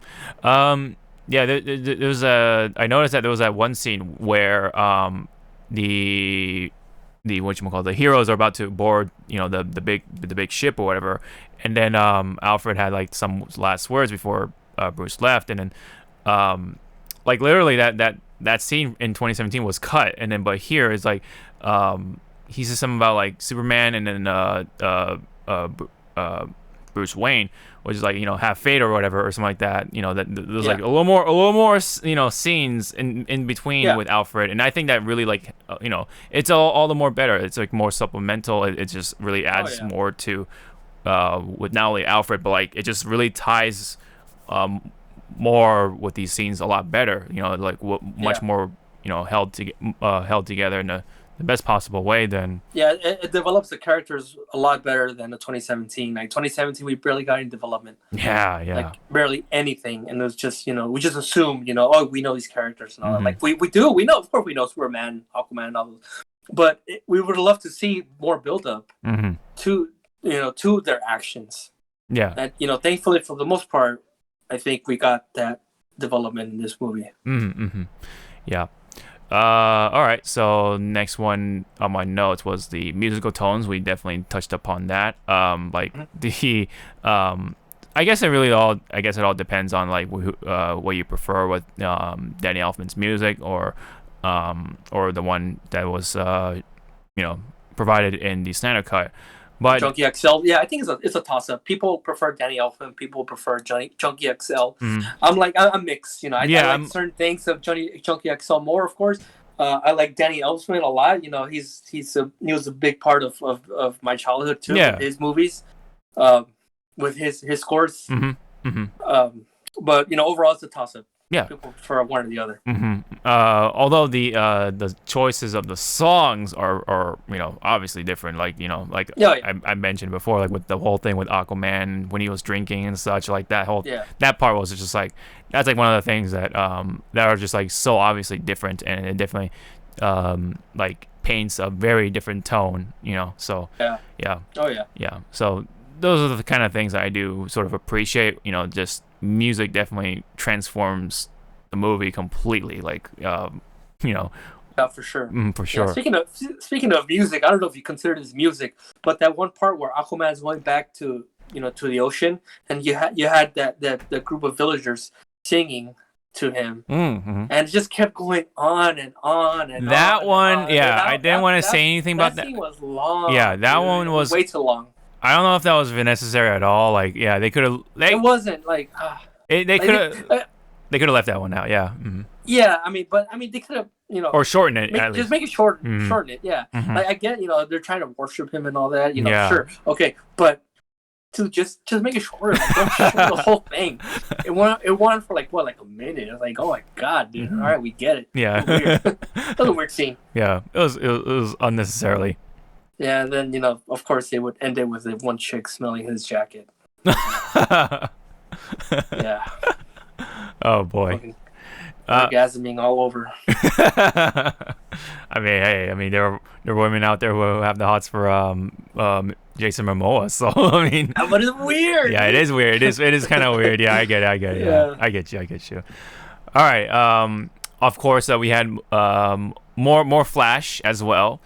yeah, there was a. I noticed that there was that one scene where the the heroes are about to board, the big ship or whatever, and then Alfred had like some last words before Bruce left, and then like literally that scene in 2017 was cut, and then but here is like he says something about like Superman, and then Bruce Wayne, which is like have faith or whatever or something like that. That there's like a little more scenes in between Yeah. with Alfred, and I think that really like it's all the more better. It's like more supplemental. It just really adds yeah. more to with not only Alfred, but like it just really ties more with these scenes a lot better. Like much Yeah. more held together in the best possible way than. Yeah, it develops the characters a lot better than the 2017. Like 2017, we barely got any development. Yeah, yeah. Like barely anything, and it was just we just assumed oh, we know these characters and all that. Mhm. Like we do, we know, of course we know Superman, Aquaman, and all those, but we would love to see more build up hmm to to their actions. Yeah. And thankfully for the most part, I think we got that development in this movie. Mm-hmm. Yeah. All right. So next one on my notes was the musical tones. We definitely touched upon that. Like the I guess it all depends on like what you prefer with Danny Elfman's music or the one that was provided in the Snyder cut. But Junkie XL, yeah, I think it's a toss up. People prefer Danny Elfman, people prefer Junkie XL. I'm mixed. I like certain things of Junkie XL more, of course. I like Danny Elfman a lot. He was a big part of my childhood too. Yeah. With his movies, with his scores. But overall, it's a toss up. Yeah. People prefer one or the other. Although the choices of the songs are obviously different. Like I mentioned before, like with the whole thing with Aquaman when he was drinking and such, like that part was just like that's like one of the things that are just like so obviously different, and it definitely like paints a very different tone. So yeah. Oh yeah. Yeah. So those are the kind of things that I do sort of appreciate. Just music definitely transforms the movie completely. Like, Yeah, for sure. For sure. Yeah, speaking of music, I don't know if you consider this music, but that one part where Aquaman is going back to to the ocean, and you had that group of villagers singing to him, and it just kept going on and on and that on one, and on. yeah, I didn't want to say anything about that. That scene was long. Yeah, that dude. one was way too long. I don't know if that was necessary at all. Like, yeah, they could have. It wasn't like. They could have left that one out. Yeah. Mm-hmm. Yeah, I mean, they could have, or shorten it at least. Just make it short, shorten it. Yeah, like I get, they're trying to worship him and all that. Yeah. Sure, okay, but to just make it shorter, like, don't show the whole thing. It went for like a minute. I was like, oh my god, dude! All right, we get it. Yeah. That was a weird scene. Yeah, it was unnecessarily. Yeah, and then of course, they would end it with the one chick smelling his jacket. Yeah. Oh boy. Orgasming all over. I mean, there are women out there who have the hots for Jason Momoa. So I mean, but it's weird. Yeah, it is weird. It is kind of weird. Yeah, I get it. Yeah, I get you. All right. Of course, we had more Flash as well.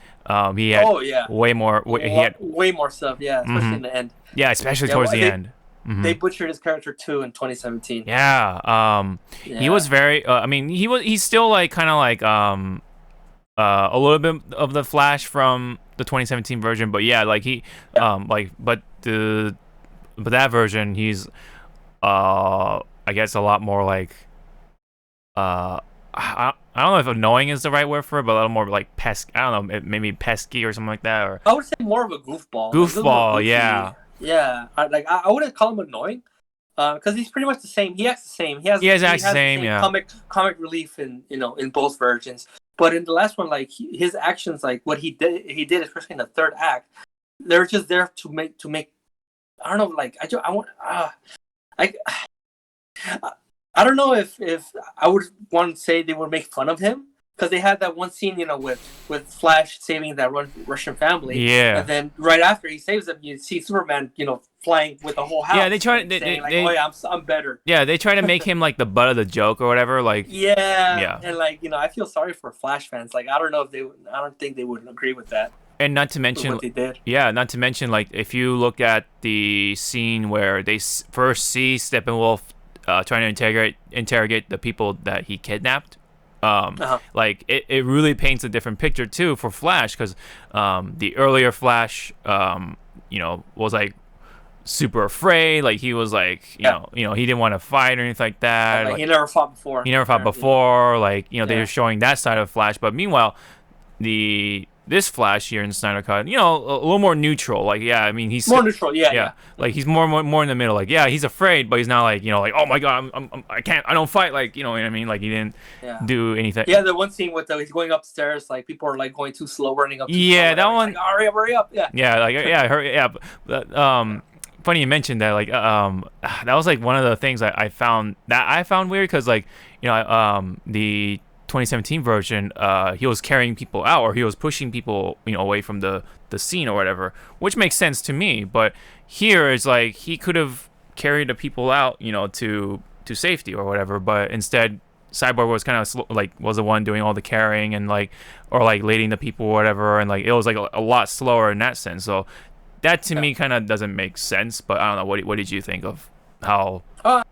He had way more. He had way more stuff. Yeah, especially in the end. Yeah, especially towards the end. Mm-hmm. They butchered his character too in 2017. Yeah. He was very. I mean, he's still like kind of like a little bit of the Flash from the 2017 version, but yeah, like but that version, he's I guess a lot more like I I don't know if annoying is the right word for it, but a little more like I don't know, maybe pesky or something like that, or I would say more of a goofball. Like, a little more goofball. goofy. Yeah, Yeah. I wouldn't call him annoying. Because he's pretty much the same. He acts the same. he has He acts the has the same. same Yeah, comic relief in both versions. But in the last one, like his actions, like what he did, especially in the third act, they're just there to make. I don't know. Like I want. I I don't know if I would want to say they would make fun of him because they had that one scene, with Flash saving that Russian family, yeah. and then right after he saves them, you see Superman, flying with the whole house, Yeah, they try like, saying like, "Oh yeah, I'm better." yeah, they try to make him like the butt of the joke or whatever. Like, Yeah, yeah, and like I feel sorry for Flash fans. Like I don't know if I don't think they would agree with that. and not to With mention, what they did. yeah, not to mention like if you look at the scene where they first see Steppenwolf trying to interrogate the people that he kidnapped. Like it really paints a different picture too for Flash because the earlier Flash, was like super afraid. Like he was like, he didn't want to fight or anything like that. Like, he never fought before. He never fought before. Like they Yeah. were showing that side of Flash, but meanwhile, this Flash here in Snyder Cut, a little more neutral. Like, yeah, I mean, he's More neutral. Yeah. like he's more in the middle. Like, yeah, he's afraid, but he's not like like, oh my god, I don't fight. Like, you know what I mean? Like he didn't Yeah. do anything. Yeah, the one scene with he's going upstairs, like people are like going too slow, running up. Too Yeah, slow, that and one. like, oh, hurry up! Yeah. Yeah, like But, funny you mentioned that. Like, that was like one of the things I found weird because like the 2017 version, he was carrying people out or he was pushing people away from the scene or whatever, which makes sense to me. But here it's like he could have carried the people out, to safety or whatever, but instead Cyborg was kind of was the one doing all the carrying and or leading the people or whatever, and like it was like a lot slower in that sense. So that to me kind of doesn't make sense. But I don't know. What did you think of how? I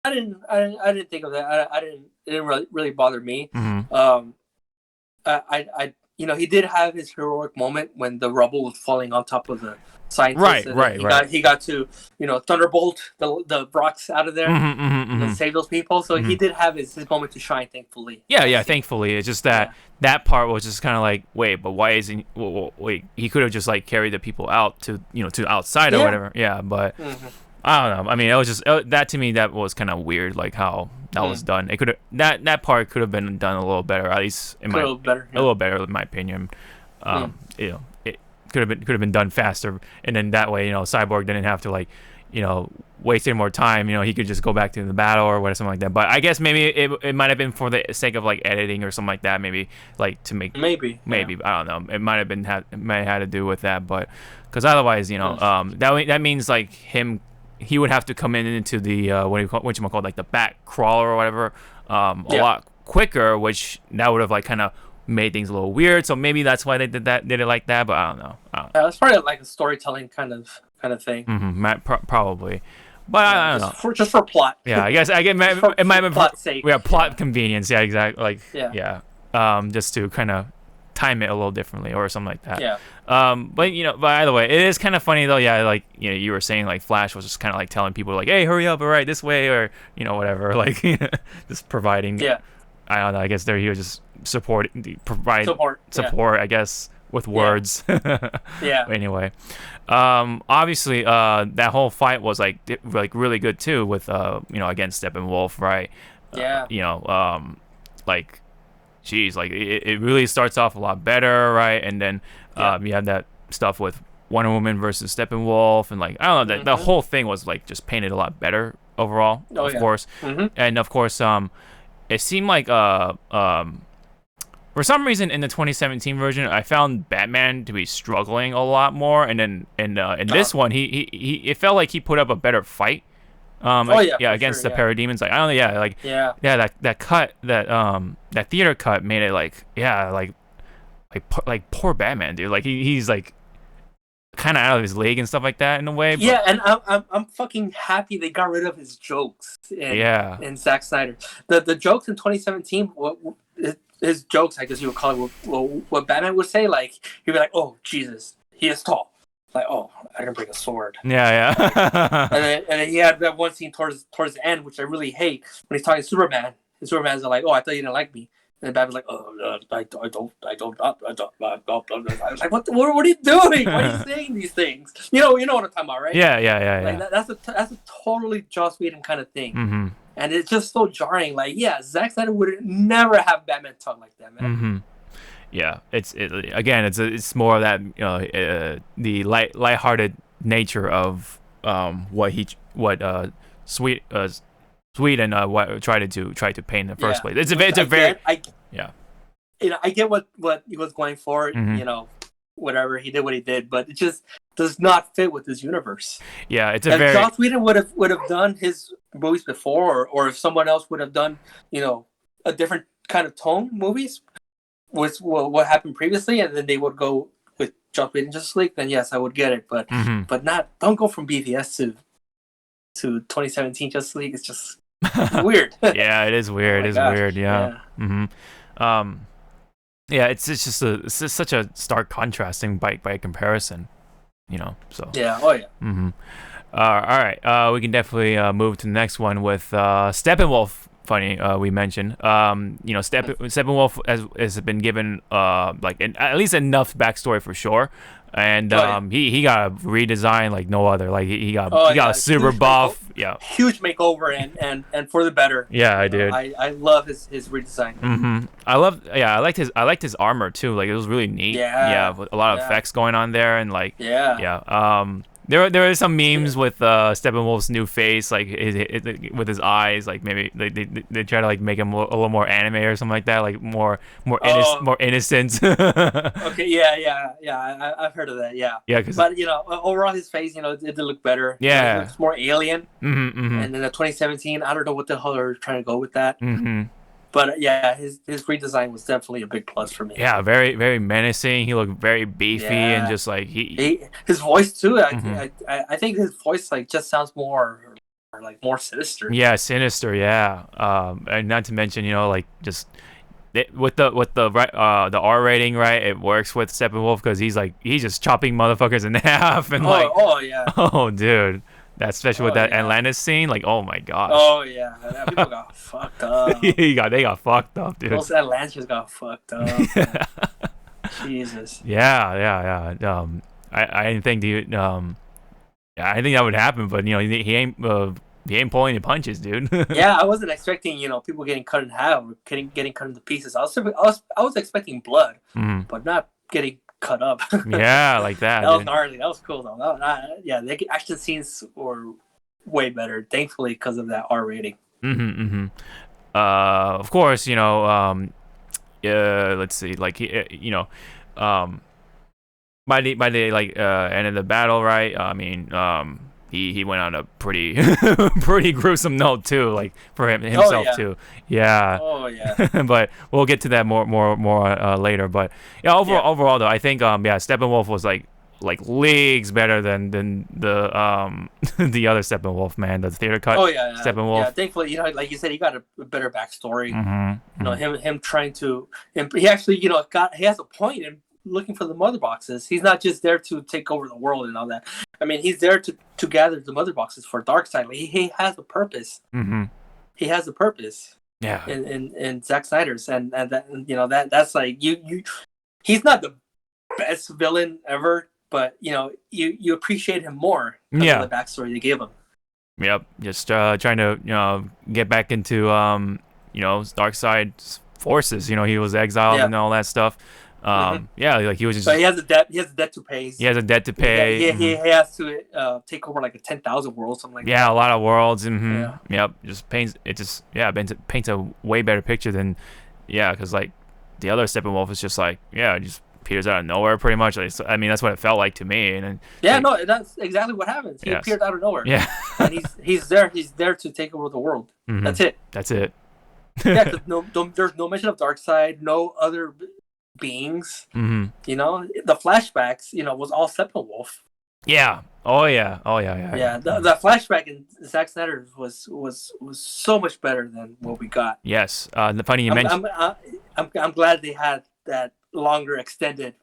didn't think of that. It didn't really bother me. Mm-hmm. He did have his heroic moment when the rubble was falling on top of the scientists. Right. He got to thunderbolt the rocks out of there and save those people. So he did have his moment to shine, thankfully. Yeah. Thankfully, it's just that part was just kind of like, wait, but why isn't? Wait, he could have just carried the people out to to outside or whatever. Yeah, but. I don't know. I mean, it was just that to me. That was kind of weird, like how that was done. It could that part could have been done a little better, at least a little better, in my opinion. It could have been done faster, and then that way, Cyborg didn't have to waste any more time. He could just go back to the battle or whatever, something like that. But I guess maybe it might have been for the sake of editing or something like that. Maybe to make maybe I don't know. It might have been it might have had to do with that, but because otherwise, that means him. He would have to come into the what you call like the back crawler or whatever a lot quicker, which that would have kind of made things a little weird. So maybe that's why they did it like that. But I don't know. It's probably like a storytelling kind of thing. Probably, but I don't know. Just for plot. Yeah, I guess it might have been plot sake. Yeah, plot convenience. Yeah, exactly. Just to kind of time it a little differently or something like that. Yeah. But either way, it is kind of funny though. Yeah, you were saying Flash was just kind of telling people hey, hurry up, all right, this way, or whatever, just providing. Yeah. I don't know. I guess he was just support. I guess with words. Yeah. Anyway, obviously, that whole fight was really good too with against Steppenwolf, right? Yeah. Geez, it really starts off a lot better, right? And then you have that stuff with Wonder Woman versus Steppenwolf, and I don't know, the whole thing was just painted a lot better overall, of course. And of course, it seemed like for some reason in the 2017 version, I found Batman to be struggling a lot more, and then in this one, he it felt like he put up a better fight. Against the Parademons. I don't know. That cut, that theater cut made it poor Batman, dude. He's kind of out of his league and stuff like that in a way. But... Yeah, and I'm fucking happy they got rid of his jokes. In Zack Snyder, the jokes in 2017, his jokes, I guess you would call it, what Batman would say, he'd be like, "Oh Jesus, he is tall." Oh, I didn't bring a sword. Yeah. and then he had that one scene towards the end, which I really hate, when he's talking to Superman, And Superman's like, "Oh, I thought you didn't like me." And Batman's like, "Oh, I was like, what are you doing? Why are you saying these things? You know what I'm talking about, right? Like that's a totally Joss Whedon kind of thing, and it's just so jarring. Like, yeah, Zack Snyder would never have Batman talk like that, man. Yeah, it's more of that the lighthearted nature of what Sweden tried to paint in the first place. It's a very yeah. I get what he was going for. Whatever he did, what he did, but it just does not fit with this universe. Yeah, it's if Joss Whedon would have done his movies before, or if someone else would have done a different kind of tone movies with what happened previously, and then they would go with Joss Whedon Justice League, then yes, I would get it. But don't go from BVS to 2017 Justice League. It's just weird. Yeah, it is weird. It's weird. Yeah. Yeah, it's just such a stark contrasting by comparison, So yeah, oh yeah. All right, we can definitely move to the next one with Steppenwolf. Funny, we mentioned, Steppenwolf has been given at least enough backstory for sure, and he got a redesign like no other. Like he got a super buff, huge makeover and for the better. Yeah, I did. I love his redesign. I liked his armor too. Like it was really neat. Yeah, with a lot of effects going on there, and There are some memes with Steppenwolf's new face, like with his eyes, like maybe they try to like make him a little more anime or something like that, like more innocent. Okay, yeah. I've heard of that. Yeah. Yeah, but overall his face, it did look better. Yeah, it looks more alien. And then the 2017, I don't know what the hell they're trying to go with that. But yeah, his redesign was definitely a big plus for me. Yeah, very very menacing. He looked very beefy and just like his voice too. I think his voice like just sounds more sinister. Yeah, sinister. Yeah, and not to mention just with the R rating, right? It works with Steppenwolf because he's just chopping motherfuckers in half and oh dude. That especially with that Atlantis scene, like, oh my gosh. Oh yeah, people got fucked up. They got fucked up, dude. Those Atlanteans got fucked up. Jesus. Yeah. I didn't think I think that would happen, but he ain't pulling any punches, dude. Yeah, I wasn't expecting people getting cut in half, or getting cut into pieces. I was expecting blood, but not getting cut up. Yeah, like that. That was gnarly. That was cool though. The action scenes were way better, thankfully, because of that R rating. Of course, let's see, like by the end of the battle, right? I mean, he went on a pretty pretty gruesome note too, like for himself too. Yeah. Oh yeah. But we'll get to that more later. But yeah, overall though, I think Steppenwolf was like leagues better than the the other Steppenwolf, man, the theater cut. Oh yeah. Steppenwolf. Yeah, thankfully, like you said, he got a better backstory. Him trying to, he actually he has a point in looking for the mother boxes. He's not just there to take over the world and all that. I mean, he's there to gather the mother boxes for Darkseid. Like, he has a purpose. He has a purpose. Yeah. In Zack Snyder's, and that that's like you. He's not the best villain ever, but you appreciate him more because of the backstory they gave him. Yep. Just trying to get back into Darkseid's forces. He was exiled and all that stuff. Like he was just. But he has a debt. He has a debt to pay. He has a debt to pay. He has to take over like 10,000 worlds, something like that. Yeah, a lot of worlds. Yep. Just paints a way better picture than because like the other Steppenwolf is just like just appears out of nowhere pretty much. Like, I mean, that's what it felt like to me. And no, that's exactly what happens. He appeared out of nowhere. Yeah. And he's there to take over the world. That's it. Yeah, because there's no mention of Darkseid, no other beings. The flashbacks was all Steppenwolf. Yeah. Yeah, the flashback in Zack Snyder was so much better than what we got. Yes. The funny you mentioned. I'm glad they had that longer extended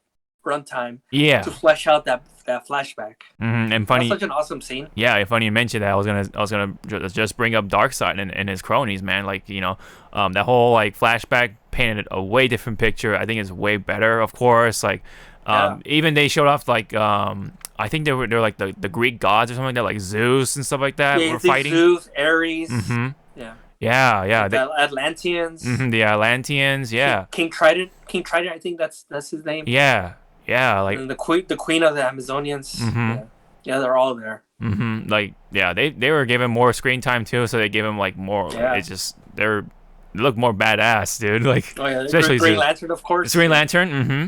runtime Yeah. to flesh out that flashback. And That's funny, such an awesome scene. yeah, funny you mentioned that. I was gonna just bring up Darkseid and his cronies, man. Like that whole like flashback painted a way different picture. I think it's way better, of course. Like, Yeah, even they showed off like I think they're like the Greek gods or something like that, like Zeus and stuff like that yeah. were The fighting. Zeus, Ares, Mm-hmm. yeah, Yeah. like the Atlanteans, The Atlanteans. Yeah. King Trident. I think that's his name. Yeah. Yeah. Like. And the queen of the Amazonians. Mm-hmm. Yeah, yeah, they're all there. Like, yeah, they were given more screen time too, so they gave him like more. Yeah. It's just they look more badass, dude. Like, Oh yeah, especially Green Zeus. Lantern, of course. Green Lantern. Mm-hmm.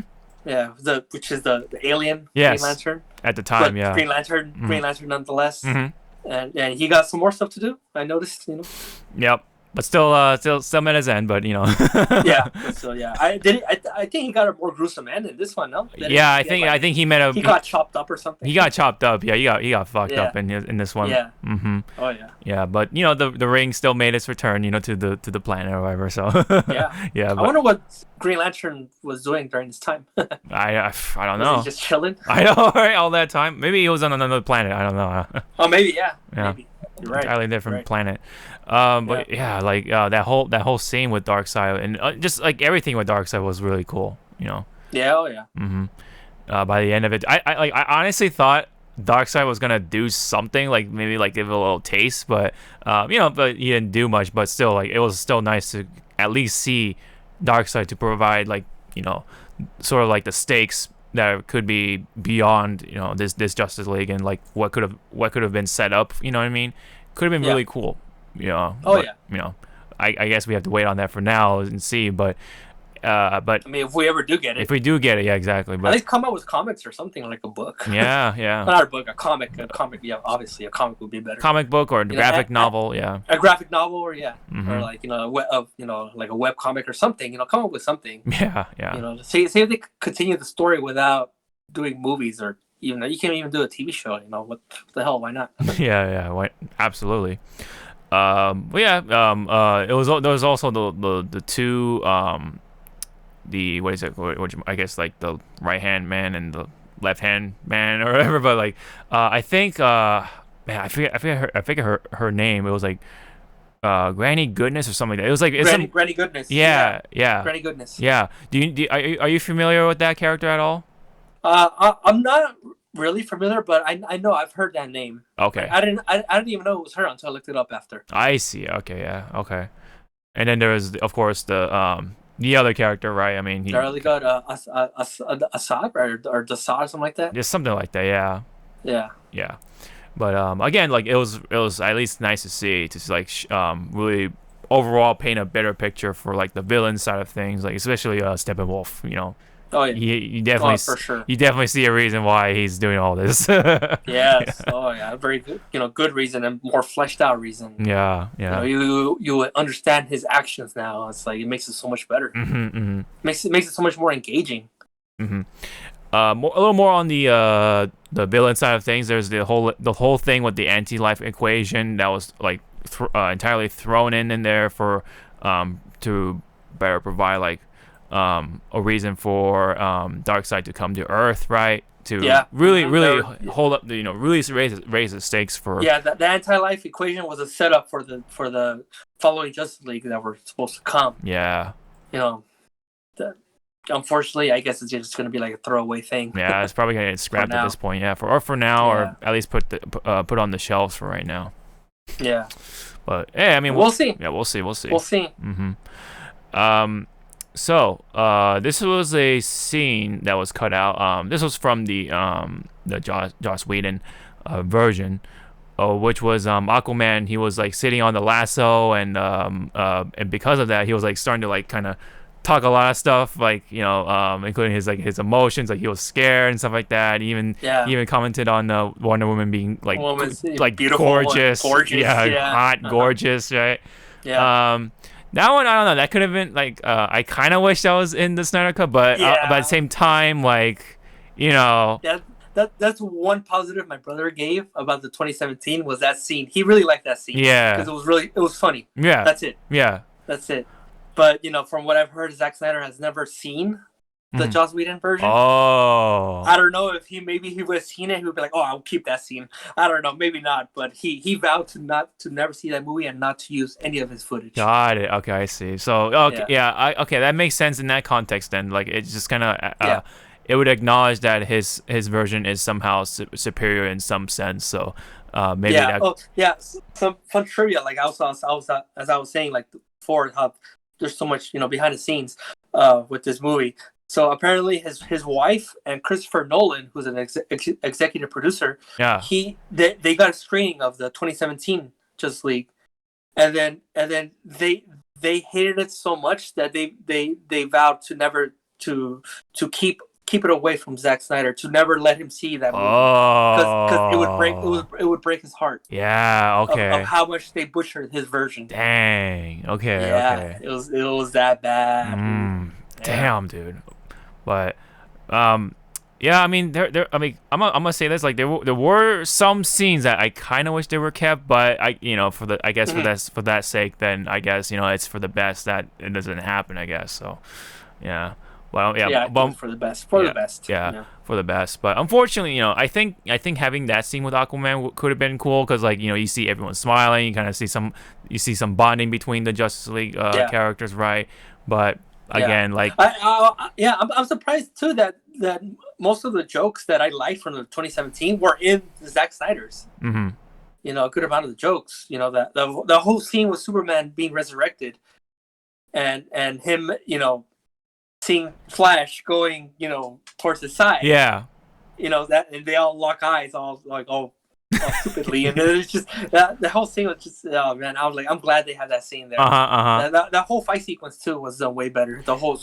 Yeah, which is the alien Yes. Green Lantern. At the time, But yeah. Green Lantern, Green Lantern nonetheless. Mm-hmm. And he got some more stuff to do. I noticed, Yep. But still met his end. But Yeah, but still, yeah. I think he got a more gruesome end in this one. No. Yeah, I think he met a. He got chopped up or something. He got chopped up. Yeah, he got fucked Yeah. up in this one. Yeah. Mm-hmm. Oh yeah. Yeah, but the ring still made its return, to the planet or whatever. So. Yeah. Yeah. I But wonder what Green Lantern was doing during this time. I don't Was know. he just chilling? I know, right? All that time. Maybe he was on another planet. I don't know. Oh, maybe yeah. Yeah. Maybe. You're right. Entirely different Right. planet. But yeah, like that whole scene with Darkseid and just like everything with Darkseid was really cool. Yeah. Oh yeah. By the end of it, I honestly thought Darkseid was gonna do something, like maybe like give it a little taste, but but he didn't do much. But still, like it was still nice to at least see Darkseid to provide like sort of like the stakes that could be beyond this Justice League and like what could have been set up. You know what I mean? Could have been really cool. Oh but, yeah. I guess we have to wait on that for now and see. But I mean, if we ever do get it, if we do get it, yeah, exactly. at But least come out with comics or something like a book. yeah. Not a book, a comic. A comic. Yeah, obviously a comic would be better. Comic book or graphic novel, yeah. A graphic novel, or Mhm. or like like a web comic or something. Come up with something. Yeah. See if they continue the story without doing movies, or even you can't even do a TV show. What the hell? Why not? yeah. Absolutely. But yeah. There was also the two the what is it? I guess like the right hand man and the left hand man or whatever. But like I think man, I forget her name. It was like Granny Goodness or something like that. It was like Granny Goodness. Yeah. Granny Goodness. Yeah. Are you familiar with that character at all? I'm not really familiar, but I know I've heard that name. Okay. I didn't even know it was her until I looked it up after. I see. Okay. Yeah. Okay. And then there was of course the other character, right? I mean, They really got Assad or Dasar or something like that. just something like that. Yeah. Yeah. Yeah. But again, like it was at least nice to see like really overall paint a better picture for like the villain side of things, like especially Steppenwolf. Oh yeah. You definitely for sure. You definitely see a reason why he's doing all this. Yes. Oh yeah. Very good. Good reason and more fleshed out reason. Yeah. You understand his actions now. It's like it makes it so much better. Makes it so much more engaging. A little more on the villain side of things. There's the whole thing with the anti-life equation that was like entirely thrown in there for to better provide like a reason for Darkseid to come to Earth, right? To really hold up the really raise the stakes for the anti-life equation was a setup for the following Justice League that were supposed to come. Unfortunately, I guess it's just going to be like a throwaway thing. Yeah, it's probably going to get scrapped at this point. Yeah, for now, or at least put on the shelves for right now. Yeah. But yeah, I mean, we'll see. Yeah, we'll see. We'll see. So this was a scene that was cut out. This was from the Joss Whedon version, which was Aquaman. He was like sitting on the lasso, and because of that, he was like starting to like kind of talk a lot of stuff, like including his emotions, like he was scared and stuff like that. He even commented on Wonder Woman being like beautiful, gorgeous, hot, gorgeous, right? Yeah. That one, I don't know. That could have been like I kind of wish that was in the Snyder Cut, but at the same time, like that's one positive my brother gave about the 2017 was that scene. He really liked that scene. Yeah, because it was funny. Yeah, that's it. Yeah, that's it. But from what I've heard, Zack Snyder has never seen the Joss Whedon version. Oh. I don't know if he would have seen it. He would be like, "Oh, I'll keep that scene." I don't know, maybe not. But he vowed to never see that movie and not to use any of his footage. Got it. Okay, I see. So okay, okay, that makes sense in that context. Then, like, it's just kind of it would acknowledge that his version is somehow superior in some sense. So maybe some fun trivia. Like as I was saying, like before, how there's so much behind the scenes with this movie. So apparently his wife and Christopher Nolan, who's an executive producer, they got a screening of the 2017 Justice League, and then they hated it so much that they vowed to never to keep it away from Zack Snyder, to never let him see that movie, because it would break his heart. Yeah, okay. Of how much they butchered his version. Dang. Okay. Yeah, okay. it was that bad. Damn, dude. But yeah, I mean, I mean, I'm gonna say this, like, there were some scenes that I kind of wish they were kept, but for that sake, then I guess it's for the best that it doesn't happen, I guess. So yeah. Well, for the best. The best. Yeah, for the best. But unfortunately, I think having that scene with Aquaman could have been cool, because you see everyone smiling, you kind of see some bonding between the Justice League characters, right? But again, like, I'm surprised too that most of the jokes that I liked from the 2017 were in Zack Snyder's. Mm-hmm. A good amount of the jokes. That the whole scene with Superman being resurrected, and him, seeing Flash going, towards the side. Yeah. That, and they all lock eyes, all like, all stupidly, and it's just the whole scene was just, oh man, I was like, I'm glad they had that scene there. That whole fight sequence too was done way better. The whole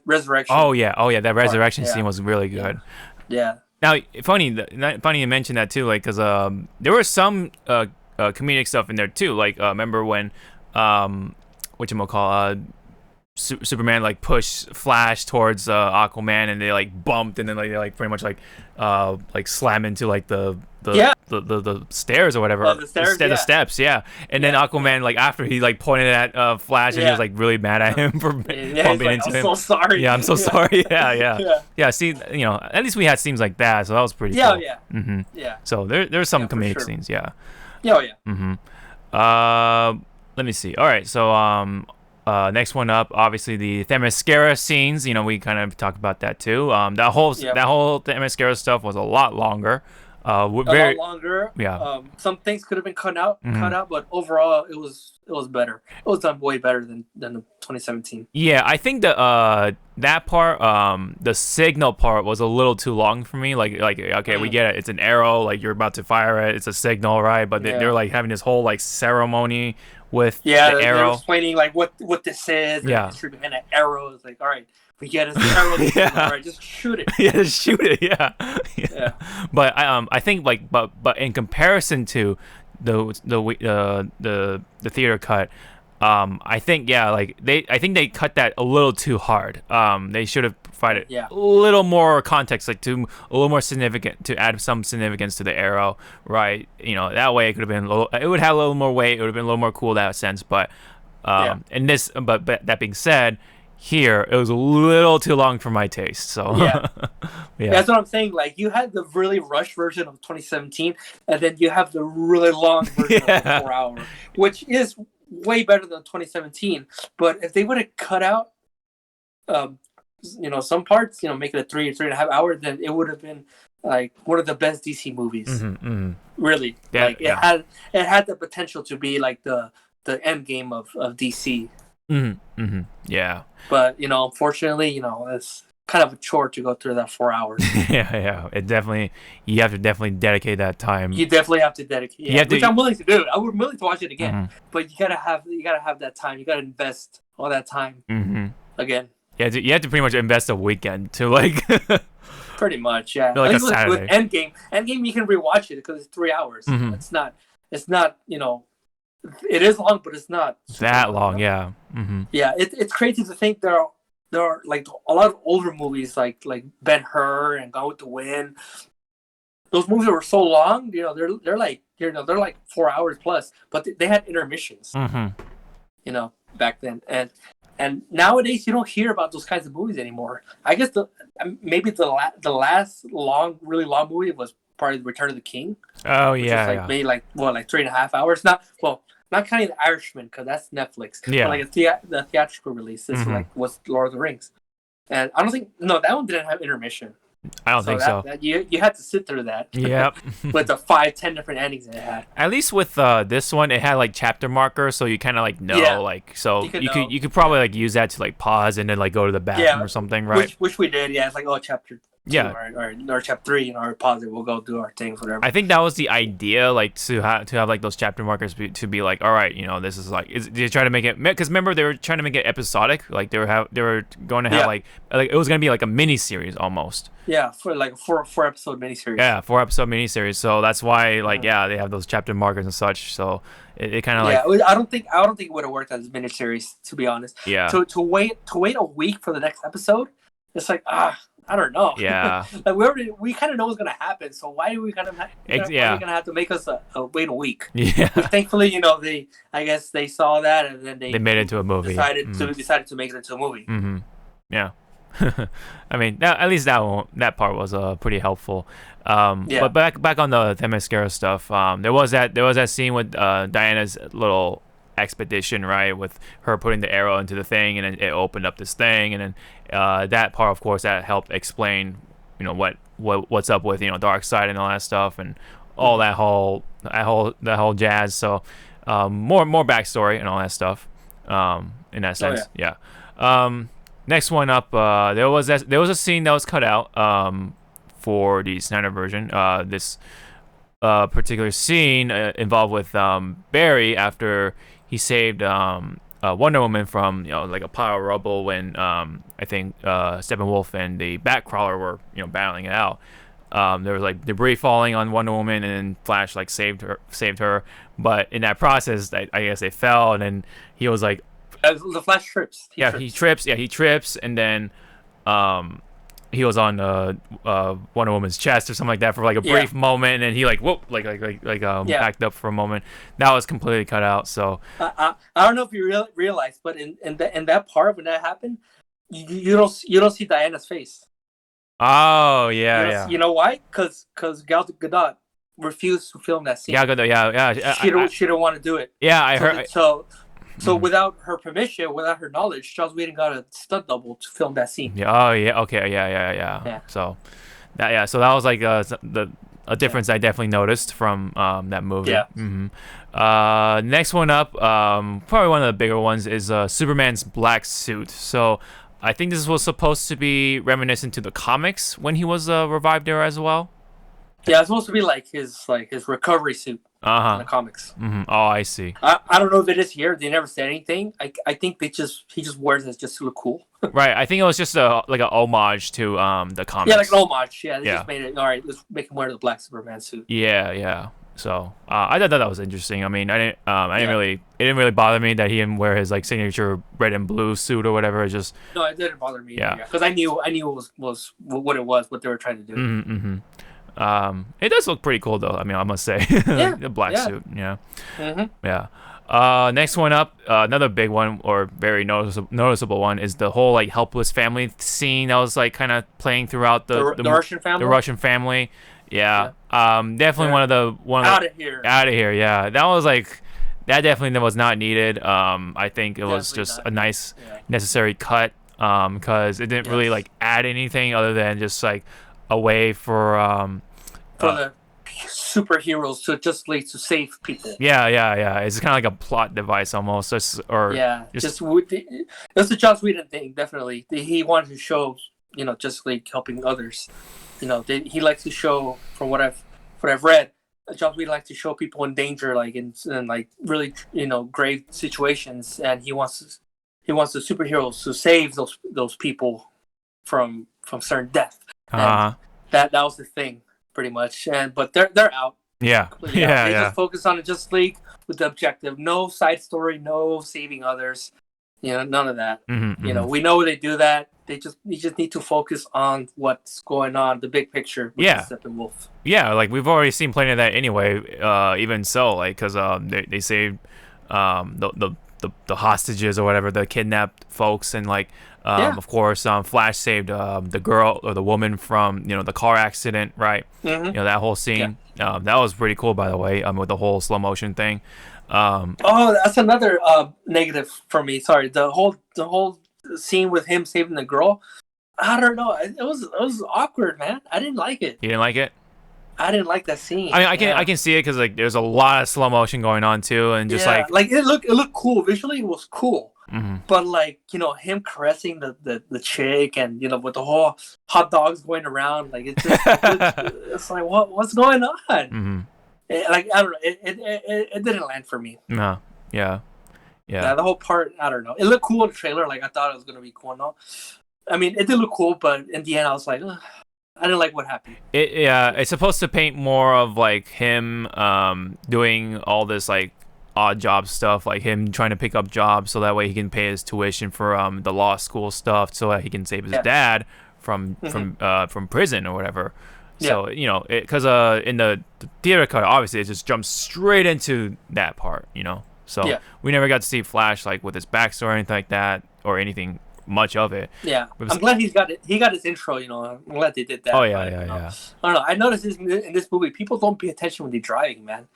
resurrection. Oh yeah, that resurrection scene was really good. Yeah. Now, funny you mentioned that too, like, because there was some comedic stuff in there too. Like, remember when Superman like pushed Flash towards Aquaman, and they like bumped, and then they like pretty much like slam into like the stairs or whatever. The steps, and then Aquaman, like, after he like pointed at Flash, and he was like really mad at him for bumping into him. I'm so sorry. Yeah, I'm so sorry. Yeah. See, at least we had scenes like that, so that was pretty cool. Mm-hmm. Yeah. So there's some comedic scenes. Yeah. Yeah. Mm-hmm. Let me see. All right. So next one up, obviously the Themyscira scenes. We kind of talked about that too. That whole Themyscira stuff was a lot longer. A lot longer. Yeah. Some things could have been cut out, but overall it was better. It was done way better than the 2017. Yeah, I think that part, the signal part, was a little too long for me. Like okay, we get it. It's an arrow. Like, you're about to fire it. It's a signal, right? But they're like having this whole like ceremony with the arrow. They're explaining like what this is. Yeah. And an arrow is like, all right, we get it. Arrow. All right, just shoot it. Yeah, just shoot it. Yeah. But I think, like, but in comparison to the theater cut, I think they cut that a little too hard. They should have provided a little more context, like a little more significant, to add some significance to the arrow, right? That way it could have been it would have a little more weight. It would have been a little more cool in that sense. But in this, but that being said, here it was a little too long for my taste. So yeah, that's what I'm saying. Like, you had the really rushed version of 2017, and then you have the really long version of 4 hour, which is way better than 2017. But if they would have cut out some parts, make it a 3.5 hour, then it would have been like one of the best DC movies. Really. Like, it had the potential to be like the end game of DC. Yeah. But unfortunately, it's kind of a chore to go through that 4 hours. Yeah. You have to definitely dedicate that time. You definitely have to dedicate. Which I'm willing to do. I'm willing to watch it again. But you gotta have that time. You gotta invest all that time again. Yeah, you have to pretty much invest a weekend to like. Pretty much, yeah. Like a Saturday. With Endgame, you can rewatch it because it's 3 hours. It's not. It is long, but it's not that long. Yeah. Yeah, it's crazy to think there are like a lot of older movies like Ben-Hur and Gone with the Wind. Those movies were so long, they're like 4 hours plus, but they had intermissions. Back then, and And nowadays, you don't hear about those kinds of movies anymore. I guess maybe the last really long movie was probably Return of the King. Oh Which yeah, is like yeah. maybe like 3.5 hours. Not counting The Irishman because that's Netflix. Yeah. But like the theatrical release, this was Lord of the Rings, and I don't think that one didn't have intermission. I don't think so. That you had to sit through that. Yep. With the 5-10 different endings it had. At least with this one, it had like chapter markers, so you kind of like know, like, so you could probably like use that to like pause and then like go to the bathroom or something, right? Which we did. Yeah, it's like chapter 2 or chapter 3, or pause it. We'll go do our things, whatever. I think that was the idea, like to have like those chapter markers to be like, all right, this is like, they try to make it, because remember they were trying to make it episodic, like they were going to have like it was gonna be like a mini series almost. Yeah, for like a 4-episode miniseries. Yeah, 4-episode miniseries. So that's why, like, they have those chapter markers and such. So it kind of like. Yeah, I don't think it would have worked as a miniseries, to be honest. Yeah. To wait a week for the next episode, it's like I don't know. Yeah. Like we kind of know what's gonna happen, so why do we kind of why are we gonna have to make us wait a week? Yeah. But thankfully, I guess they saw that and then they made it into a movie. Decided to make it into a movie. Mm-hmm. Yeah. I mean, at least that part was pretty helpful. But back on the Themyscira stuff, there was that scene with Diana's little expedition, right, with her putting the arrow into the thing, and then it opened up this thing, and then that part, of course, that helped explain, what's up with dark side and all that stuff, and all that whole jazz. So more backstory and all that stuff in that sense. Next one up, there was a scene that was cut out for the Snyder version. This particular scene involved with Barry after he saved Wonder Woman from like a pile of rubble when I think Steppenwolf and the Batcrawler were battling it out. There was like debris falling on Wonder Woman, and then Flash like saved her. But in that process, I guess they fell, and then he was like. The Flash trips. He trips, and then he was on Wonder Woman's chest or something like that for like a brief moment, and then he like whoop, backed up for a moment. That was completely cut out. So I don't know if you realize, but in that part when that happened, you don't see Diana's face. Oh yeah, You know why? Because Gal Gadot refused to film that scene. Gal Gadot, She didn't want to do it. Yeah, I heard. So without her permission, without her knowledge, Joss Whedon got a stunt double to film that scene. Yeah. Oh yeah. Okay. Yeah. So, so that was like a difference I definitely noticed from that movie. Yeah. Mm-hmm. Next one up, probably one of the bigger ones is Superman's black suit. So I think this was supposed to be reminiscent to the comics when he was revived there as well. Yeah, it's supposed to be like his recovery suit. In the comics. Mm-hmm. Oh, I see. I don't know if it is here. They never said anything. I think he just wears it just to look cool. Right. I think it was just like an homage to the comics. Yeah, like an homage. Yeah, they just made it. All right, let's make him wear the black Superman suit. Yeah. So I thought that was interesting. I mean, it didn't really bother me that he didn't wear his like signature red and blue suit or whatever. It's just no, it didn't bother me. Yeah, because I knew it was what they were trying to do. Mm-hmm. It does look pretty cool though. I mean, I must say, the black suit. Yeah. Mm-hmm. Yeah. Next one up, another big one or very noticeable one is the whole like helpless family scene that was like kind of playing throughout the Russian family. The Russian family. Yeah. Definitely one of the out of here. Yeah. That definitely was not needed. I think it was just a nice necessary cut. Because it didn't really like add anything other than just like a way for the superheroes to just like to save people. Yeah. It's kind of like a plot device almost. That's the Joss Whedon thing. Definitely, he wanted to show just like helping others. He likes to show, from what I've read, Joss Whedon likes to show people in danger, like in like really grave situations, and he wants the superheroes to save those people from certain death. That was the thing, pretty much. But they're out. Yeah. They just focus on the Justice League with the objective. No side story, no saving others. None of that. Mm-hmm. We know they do that. You just need to focus on what's going on, the big picture with Steppenwolf. Yeah, like we've already seen plenty of that anyway. Even so, like because they saved the the hostages or whatever, the kidnapped folks, and like Yeah. of course Flash saved the girl or the woman from the car accident, right? Hmm. That whole scene, that was pretty cool, by the way, with the whole slow motion thing. Oh, that's another negative for me. Sorry, the whole scene with him saving the girl. I don't know. It was awkward, man. I didn't like it. You didn't like it? I didn't like that scene. I mean, Yeah. I can see it because like there's a lot of slow motion going on too, and just Yeah, like it looked cool visually. It was cool, mhm. but like him caressing the chick, and with the whole hot dogs going around, like it's like what's going on? Mhm. Like I don't know. It didn't land for me. No, yeah, Yeah, the whole part, I don't know. It looked cool in the trailer. Like I thought it was gonna be cool and all. I mean, it did look cool, but in the end, I was like, ugh, I didn't like what happened. It's supposed to paint more of like him doing all this like odd job stuff, like him trying to pick up jobs so that way he can pay his tuition for the law school stuff, so that he can save his dad from from prison or whatever. So because in the theater cut, obviously it just jumps straight into that part, So we never got to see Flash like with his backstory or anything like that, or anything much of it. Yeah, I'm glad he got his intro. I'm glad they did that. Oh yeah, but, yeah. I don't know. I noticed in this movie, people don't pay attention when they're driving, man.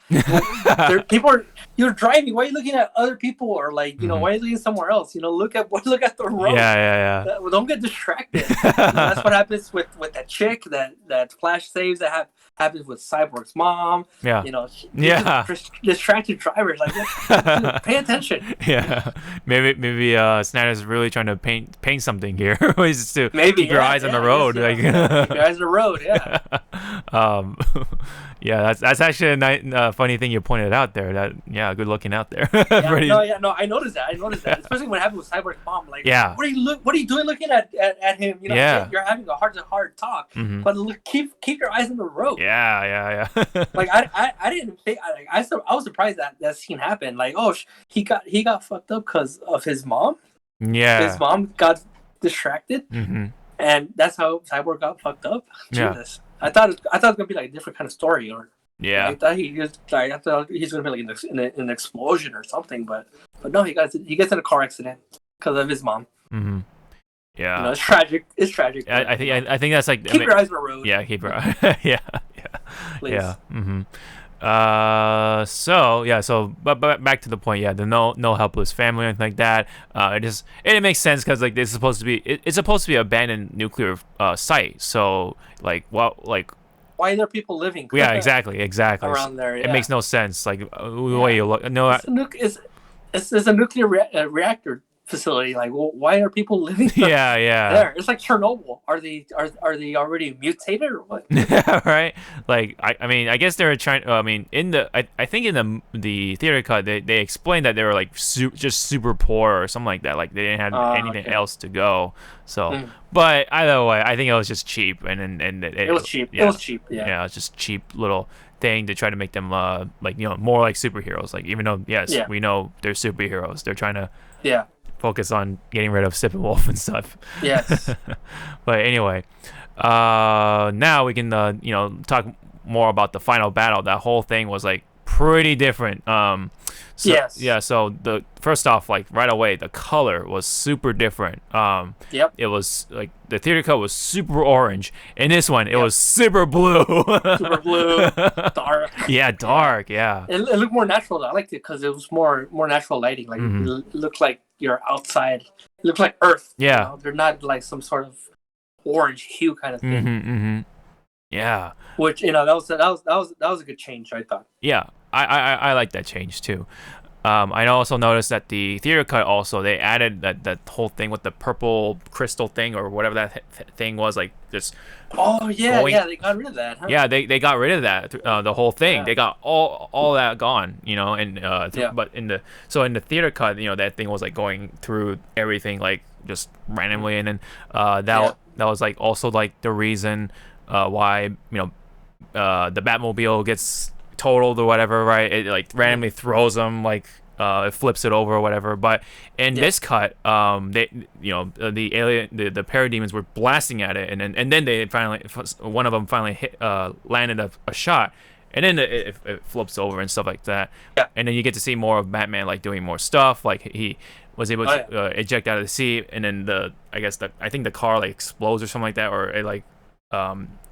You're driving. Why are you looking at other people, or like why are you looking somewhere else? Look at the road. Yeah. Don't get distracted. That's what happens with that chick that Flash saves. That happens with Cyborg's mom. Yeah. Distracted drivers. Like, pay attention. Yeah. Maybe Snyder's really trying to paint something here. He's just to keep your eyes on the road. Keep your eyes on the road. Yeah. Yeah. That's actually a funny thing you pointed out there. Good looking out there. No, I noticed that. Especially when it happened with Cyborg's mom. Like, what are you doing looking at him? You're having a heart talk, but keep your eyes on the road. Yeah. Like I didn't think I was surprised that scene happened. Like, oh, he got fucked up because of his mom. Yeah, his mom got distracted, and that's how Cyborg got fucked up. Jesus, I thought it was gonna be like a different kind of story, or I thought I thought he's gonna be like in an explosion or something, but no, he gets in a car accident because of his mom. Mm-hmm. Yeah, it's tragic. It's tragic. I think that's like keep your eyes on the road. Yeah, keep your yeah. Please. Yeah. Mm-hmm. So but back to the point. Yeah, the no helpless family or anything like that. It makes sense because like it's supposed to be abandoned nuclear site. So like why are there people living? Yeah, exactly around there. Yeah. It makes no sense. Like the way you look. No, it's a nuclear reactor facility. Like, well, why are people living there? It's like Chernobyl. Are they already mutated or what? Right. Like I mean I guess they were trying. I mean I think in the theater cut they explained that they were like just super poor or something like that. Like they didn't have anything else to go. So but either way, I think it was just cheap and it was cheap. Yeah. It was cheap. Yeah. It's just cheap little thing to try to make them more like superheroes. Like even though we know they're superheroes, they're trying to focus on getting rid of Steppenwolf and stuff. Yes. But anyway, now we can talk more about the final battle. That whole thing was like pretty different. So the first off, like right away, the color was super different. It was like the theater cut was super orange. In this one, it was super blue. Super blue, dark. Yeah, dark. Yeah. It looked more natural. I liked it because it was more natural lighting. Like it looked like you're outside. It looked like Earth. Yeah. They're not like some sort of orange hue kind of thing. Yeah. Which that was a good change, I thought. Yeah. I like that change too. I also noticed that the theater cut also they added that whole thing with the purple crystal thing or whatever that thing was, like just. Oh yeah, they got rid of that. Huh? Yeah, they got rid of that the whole thing. Yeah. They got all that gone, and but in the theater cut, that thing was like going through everything like just randomly, and then that was like also like the reason why the Batmobile gets totaled or whatever, right? It like randomly throws them, like it flips it over or whatever. But in this cut, they the alien, the parademons were blasting at it, and then they finally, one of them finally landed a shot, and then it flips over and stuff like that. Yeah. And then you get to see more of Batman like doing more stuff. Like he was able to eject out of the seat, and then I think the car like explodes or something like that, or it like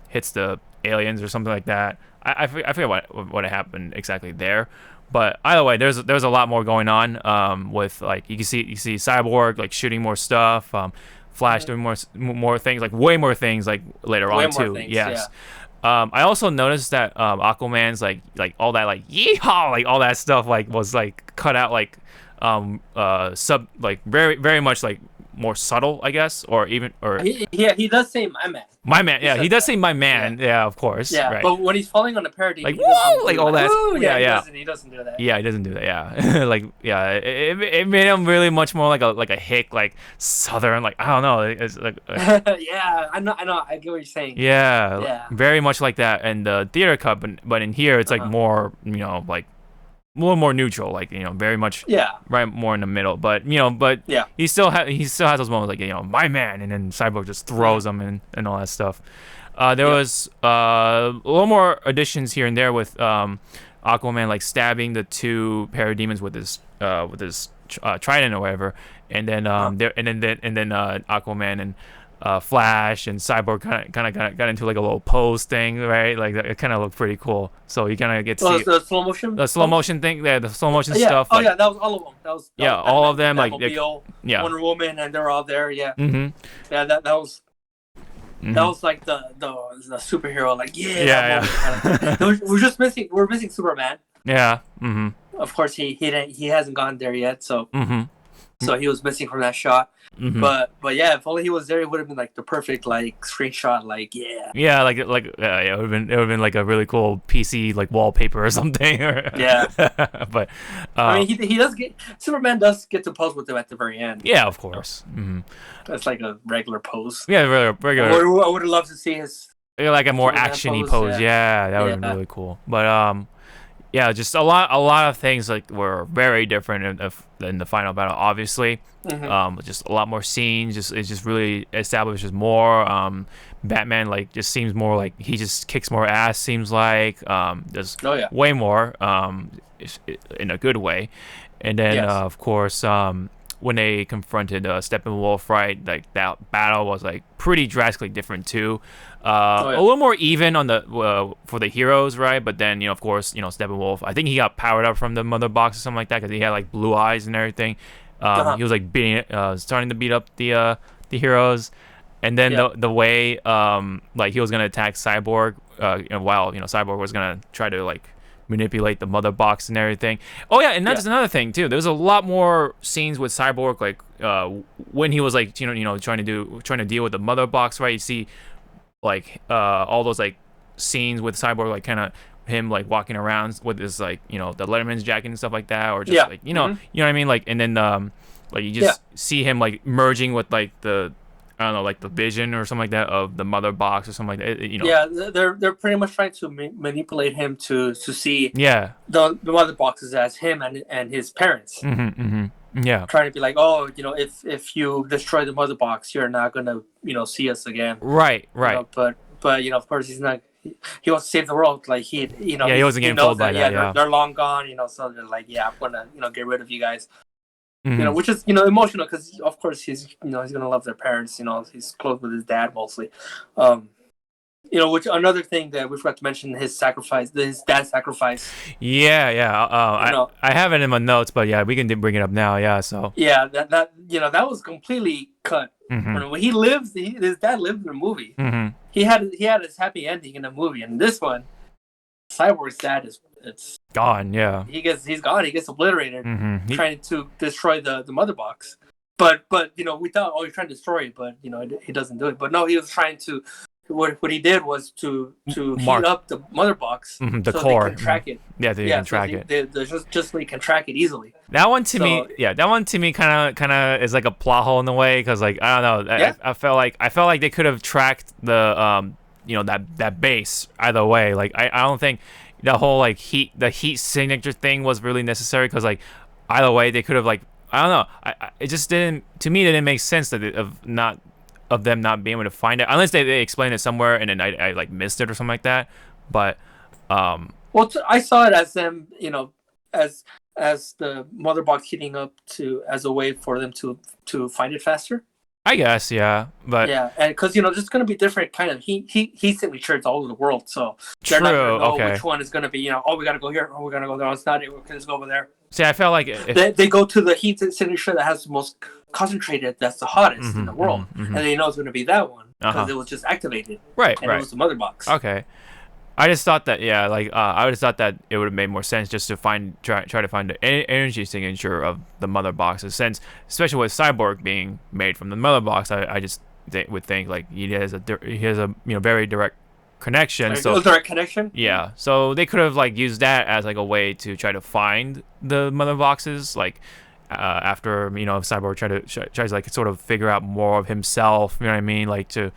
hits the aliens or something like that. I forget what happened exactly there. But either way, there's a lot more going on with like you see Cyborg like shooting more stuff, Flash doing more things, like way more things like later on too. Things, yes. Yeah. I also noticed that Aquaman's like all that like yeehaw, like all that stuff like was like cut out like like very much like more subtle, I guess, or even he does say my man. My man, yeah, he does say my man, yeah, of course. Yeah, right. But when he's falling on the parody, like whoa, like all that, he doesn't do that. Yeah, he doesn't do that. Yeah, like it made him really much more like a hick, like southern, like I don't know, it's like yeah, I know, I get what you're saying. Yeah, very much like that. And the theater cut, but in here it's like more, like a little more neutral, like very much right more in the middle. But he still has those moments like my man, and then Cyborg just throws him and all that stuff. There was a little more additions here and there with Aquaman like stabbing the two parademons with his trident or whatever, and then Aquaman and Flash and Cyborg kind of got into like a little pose thing, right? Like it kind of looked pretty cool. So you kind of get to see the slow motion, thing, the slow motion stuff. Oh, that was all of them. That was all of them, like Wonder Woman, and they're all there. Yeah. Mm-hmm. Yeah, that was. Mm-hmm. That was like the superhero, like we're missing Superman. Yeah. Mm-hmm. Of course, he hasn't gone there yet, so. Mm-hmm. So he was missing from that shot. Mm-hmm. But yeah, if only he was there, it would have been like the perfect like screenshot. Like it would have been like a really cool PC like wallpaper or something. Yeah. But I mean, he does get Superman does get to pose with him at the very end. Yeah, of course. Mm-hmm. That's like a regular pose. Yeah, regular. I would have loved to see his like a more actiony pose. Yeah, that would have been really cool. But yeah, just a lot of things like were very different in the final battle. Obviously, just a lot more scenes. It just really establishes more. Batman like just seems more like he just kicks more ass. Seems like there's way more in a good way. And then of course when they confronted Steppenwolf, right? Like that battle was like pretty drastically different too. A little more even on the for the heroes, right? But then of course Steppenwolf, I think he got powered up from the mother box or something like that because he had like blue eyes and everything. He was like starting to beat up the heroes, and then the way like he was gonna attack Cyborg, while Cyborg was gonna try to like manipulate the mother box and everything. Oh yeah, and that's another thing too. There's a lot more scenes with Cyborg, like when he was like trying to deal with the mother box, right? You see like all those like scenes with Cyborg, like kind of him like walking around with his like the Letterman's jacket and stuff like that, or just like you know what I mean, like, and then like you just see him like merging with like the I don't know, like the vision or something like that of the mother box or something like that. Yeah, they're pretty much trying to manipulate him to see the mother boxes as him and his parents. Mm-hmm, mm-hmm. Yeah, trying to be like, oh, if you destroy the mother box, you're not gonna see us again. Right. But of course he's not. He wants to save the world. Like he wasn't getting fooled by that. Yeah, they're long gone. So they're like, I'm gonna get rid of you guys. Mm-hmm. Which is emotional because of course he's gonna love their parents. He's close with his dad mostly. Which another thing that we forgot to mention, his dad's sacrifice. Yeah. I have it in my notes, but yeah, we can bring it up now. Yeah, so. Yeah, that was completely cut. Mm-hmm. When he lived, his dad lived in the movie. Mm-hmm. He had his happy ending in the movie, and this one, Cyborg's dad it's gone. Yeah, he's gone. He gets obliterated, trying to destroy the mother box. But we thought, he's trying to destroy it, but he doesn't do it. But no, he was trying to. What he did was to heat up the mother box, the so core, they can track it. Yeah, they can track it. They just so they can track it easily. That one to me kind of is like a plot hole in a way, because like I don't know, I felt like they could have tracked the that base either way. Like I don't think the whole like the heat signature thing was really necessary, because like either way they could have like I don't know. It just didn't, to me, it didn't make sense of them not being able to find it, unless they explained it somewhere and then I like missed it or something like that. But well, Well, I saw it as them, as the mother box heating up to as a way for them to find it faster. I guess, yeah, but Yeah, and because there's going to be different kind of heat signatures all over the world, so they're true. not going to know Okay. which one is going to be. Oh, we got to go here. Oh, we got to go there. Oh, it's not it. Okay, let's go over there. See, I felt like They go to the heat signature that has the most concentrated, that's the hottest in the world, and they know it's going to be that one because it was just activated. Right, and it was the mother box. Okay. I just thought that, yeah, like I just thought that it would have made more sense just to try to find the energy signature of the mother boxes, since especially with Cyborg being made from the mother box, I just would think like he has a very direct connection. Direct connection. Yeah, so they could have like used that as like a way to try to find the mother boxes, like after Cyborg tries to like sort of figure out more of himself. You know what I mean? Like to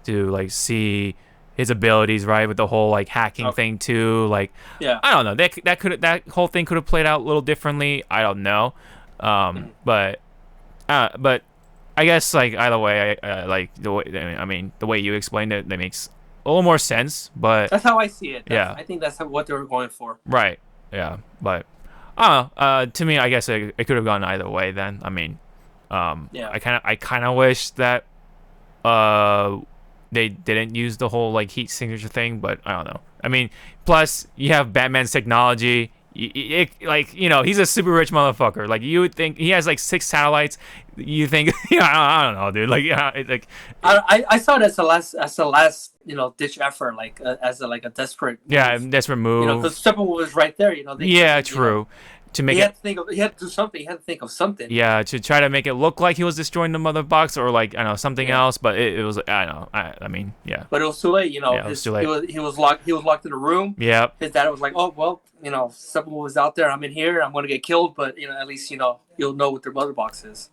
like see his abilities, right, with the whole like hacking thing too. Like, yeah, I don't know. That whole thing could have played out a little differently. I don't know. But I guess like either way, I like the way. I mean, the way you explained it, that makes a little more sense. But that's how I see it. Yeah, I think that's what they were going for. Right. Yeah. But I don't know. To me, I guess it could have gone either way. Then I mean, yeah. I kind of wish that they didn't use the whole like heat signature thing, but I don't know. I mean, plus you have Batman's technology. He's a super rich motherfucker. Like you would think he has like 6 satellites. You think, I don't know, dude. Like, I saw it as the last ditch effort, like as a desperate desperate move. because Steppenwolf was right there. True. To make he had to do something. He had to think of something. Yeah, to try to make it look like he was destroying the mother box or like I don't know something else, but it was I don't know. I mean, yeah. But it was too late. it was too late. He was locked. He was locked in a room. Yeah. His dad was like, "Oh well, Steppenwolf was out there. I'm in here. I'm gonna get killed, but at least you'll know what their mother box is."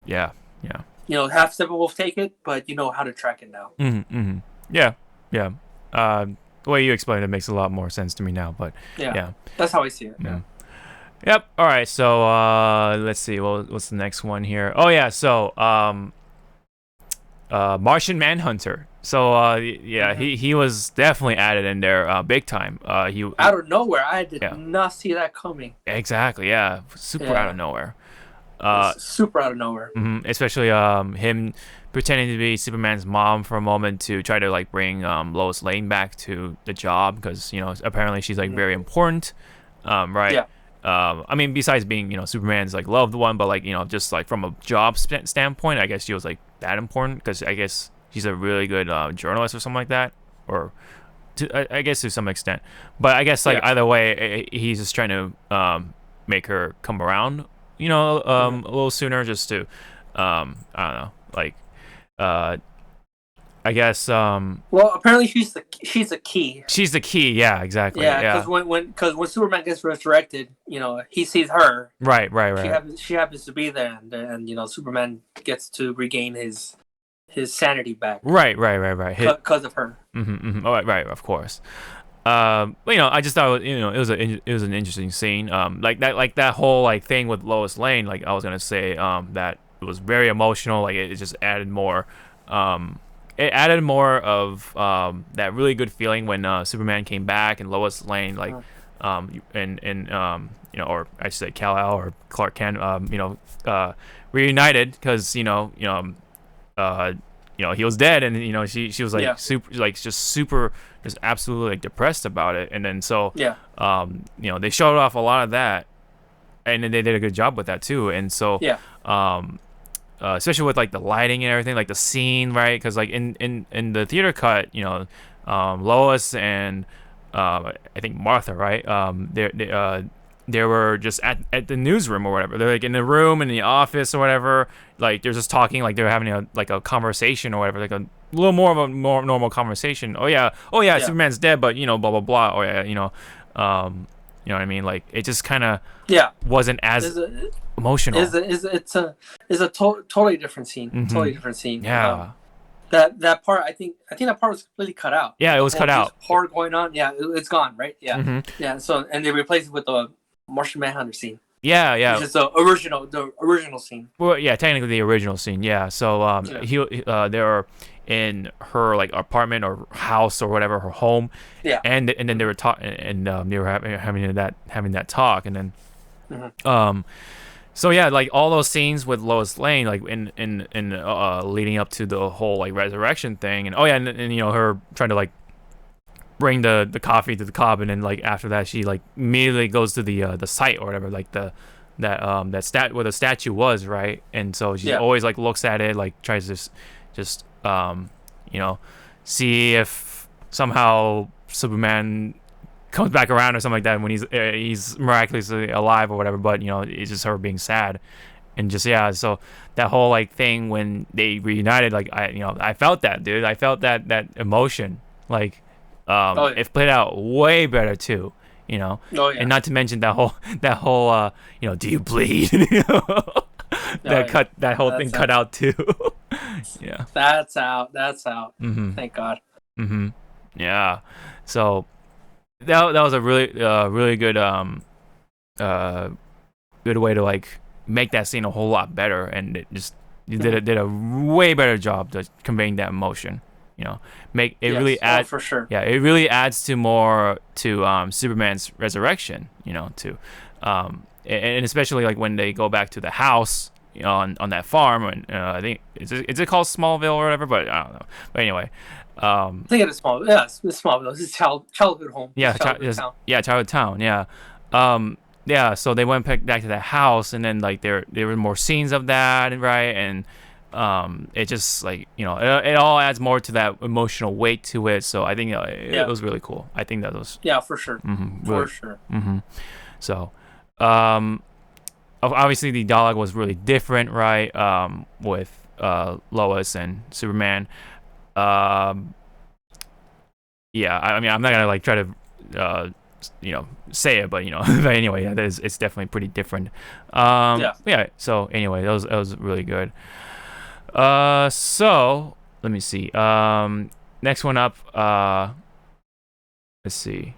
Yeah. Have Steppenwolf take it, but you know how to track it now. Yeah. The way you explained it makes a lot more sense to me now, but yeah. That's how I see it. Yeah. Yep. All right. So let's see. Well, what's the next one here? Oh yeah. So Martian Manhunter. So he was definitely added in there big time. He out of nowhere. I did not see that coming. Exactly. Yeah. Super out of nowhere. Super out of nowhere. Especially him pretending to be Superman's mom for a moment to try to like bring Lois Lane back to the job because apparently she's like very important. Right. Yeah. I mean, besides being, Superman's like loved one, but like, just like from a job standpoint, I guess she was like that important because I guess she's a really good journalist or something like that, or I guess to some extent. But I guess like either way, he's just trying to make her come around, a little sooner, just to I don't know, like I guess. Well, apparently she's the key. She's the key. Yeah, exactly. Yeah, because when Superman gets resurrected, he sees her. Right. She happens to be there, and Superman gets to regain his sanity back. Right. Because of her. Oh, right. Of course. But, I just thought it was an interesting scene. Like that whole like thing with Lois Lane. Like I was gonna say, that it was very emotional. Like it just added more. It added more of that really good feeling when Superman came back and Lois Lane or I should say Kal-El or Clark Kent reunited because he was dead and she was like super just absolutely like depressed about it, and then so they showed off a lot of that, and then they did a good job with that too, and so especially with like the lighting and everything, like the scene, right? Because like in the theater cut, Lois and I think Martha, right? They were just at the newsroom or whatever. They're like in the room in the office or whatever. Like they're just talking, like they're having a conversation or whatever, like a little more of a more normal conversation. Oh yeah, Superman's dead, but blah blah blah. Oh yeah, you know what I mean? Like it just kind of wasn't as emotional. It's a totally different scene. Totally different scene. Yeah. That part, I think that part was completely cut out. Yeah, it was cut out. Part going on. Yeah, it's gone. Right. Yeah. Yeah. So and they replaced it with the Martian Manhunter scene. Yeah. Which is the original scene. Well, yeah, technically the original scene. Yeah. So there are in her like apartment or house or whatever, her home, Yeah. and then they were talking, and they were having that talk, and then Hmm. so yeah, like all those scenes with Lois Lane, like in leading up to the whole like resurrection thing, and oh yeah, and her trying to like bring the coffee to the cob, and then like after that she like immediately goes to the site or whatever, like that where the statue was, right? And so she Yeah. always like looks at it, like tries to just you know see if somehow Superman comes back around or something like that when he's miraculously alive or whatever. But it's just her being sad, and just yeah. So that whole like thing when they reunited, like I felt that, dude. I felt that emotion, like Oh yeah. it played out way better too. Oh yeah. And not to mention that whole do you bleed? Oh, yeah. That whole thing That's cut out. out too. Yeah. That's out. That's out. Mhm. Thank God. Mhm. Yeah. So that was a really good uh good way to like make that scene a whole lot better, and it just you did a way better job to conveying that emotion. Make it Yes. really Oh, add for sure. yeah, it really adds to more to Superman's resurrection. To and especially like when they go back to the house, on that farm, and I think is it called Smallville or whatever, but I don't know. But anyway, I think it is small. Yeah, it's Smallville. This is childhood home. yeah, It's childhood town. yeah, Childhood Town, yeah. Yeah, so they went back to that house, and then like there were more scenes of that, right? And it just like it all adds more to that emotional weight to it. So I think it Yeah. was really cool. I think that was Yeah, for sure. For really. sure. So obviously the dialogue was really different, right? With Lois and Superman. Um, yeah, I mean, I'm not gonna like try to say it, but but anyway, yeah, it's definitely pretty different. Yeah. Yeah. So anyway, that was really good. So let me see. Next one up. Let's see.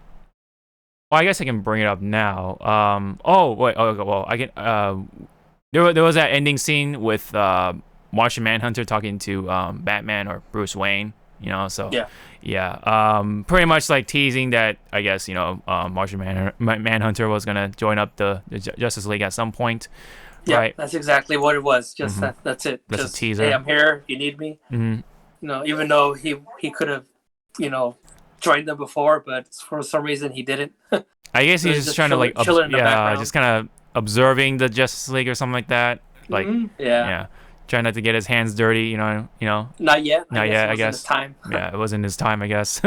Well, I guess I can bring it up now. Oh wait. Oh well, I can. There was that ending scene with Martian Manhunter talking to Batman or Bruce Wayne. So Yeah. yeah. Pretty much like teasing that I guess Martian Manhunter was gonna join up the Justice League at some point. Yeah, Right. that's exactly what it was. Just that's it. That's a Just teaser. hey, I'm here. If you need me. Hmm. Even though he could have, joined them before, but for some reason he didn't. I guess So he's he's just just trying to like chilling in the background. just kind of observing the Justice League or something like that. Like Yeah. yeah, trying not to get his hands dirty. Not yet. Not yet, I guess. It wasn't his time. Yeah, it wasn't his time, I guess.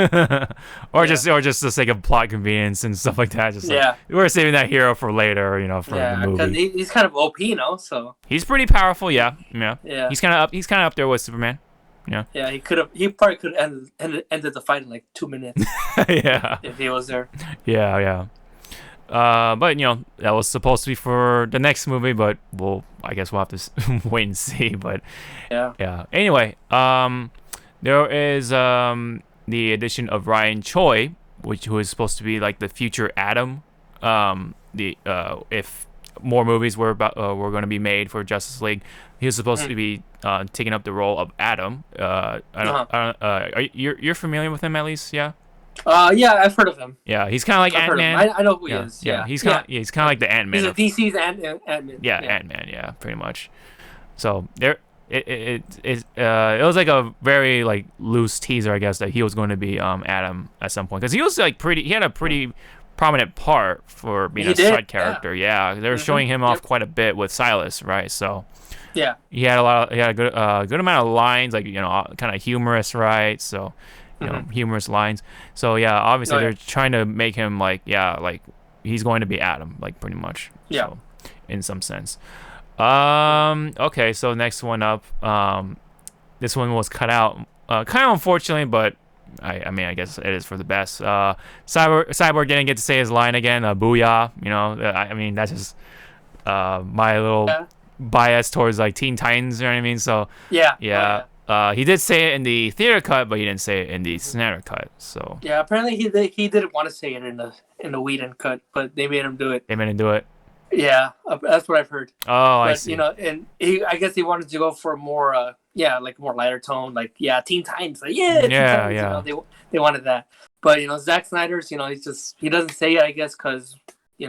Or just the sake of plot convenience and stuff like that. Just like, Yeah. we're saving that hero for later, for Yeah, the because movie. he's kind of OP, so He's pretty powerful, yeah. yeah. He's kind of up there with Superman. Yeah. Yeah, he probably could have ended the fight in like 2 minutes Yeah. if he was there. Yeah. But that was supposed to be for the next movie, but I guess we'll have to wait and see. But Yeah. yeah. Anyway, there is the addition of Ryan Choi, who is supposed to be like the future Adam. If more movies were going to be made for Justice League, he was supposed to be taking up the role of Adam. You're familiar with him at least, yeah? Yeah, I've heard of him. Yeah, he's kind of like I've heard of him. Ant-Man. I know who he Yeah, is. yeah, Yeah. he's kind of like the Ant-Man. He's a DC's Ant-Man. Yeah, Ant-Man. Yeah, pretty much. So it was like a very like loose teaser, I guess, that he was going to be Adam at some point, because he was like he had a pretty prominent part for being He a did, side character. Yeah, they were showing him off quite a bit with Silas, right? So Yeah. he had a good amount of lines, like kind of humorous, right? So humorous lines. So yeah, obviously they're trying to make him like he's going to be Adam, like pretty much. Yeah. So, in some sense. Okay, so next one up. This one was cut out, kind of unfortunately, but I mean, I guess it is for the best. Cyborg didn't get to say his line again. Booyah! I mean, that's just my little bias towards like Teen Titans. You know what I mean? So Yeah. yeah. He did say it in the theater cut, but he didn't say it in the Snyder cut. So Yeah. Apparently he didn't want to say it in the Whedon cut, but they made him do it. they made him do it. Yeah, that's what I've heard. Oh, I But see. and I guess he wanted to go for more, like more lighter tone, like Teen Titans, like yeah, Teen Yeah, Titans. yeah. They wanted that. But Zack Snyder's, he doesn't say it, I guess, because he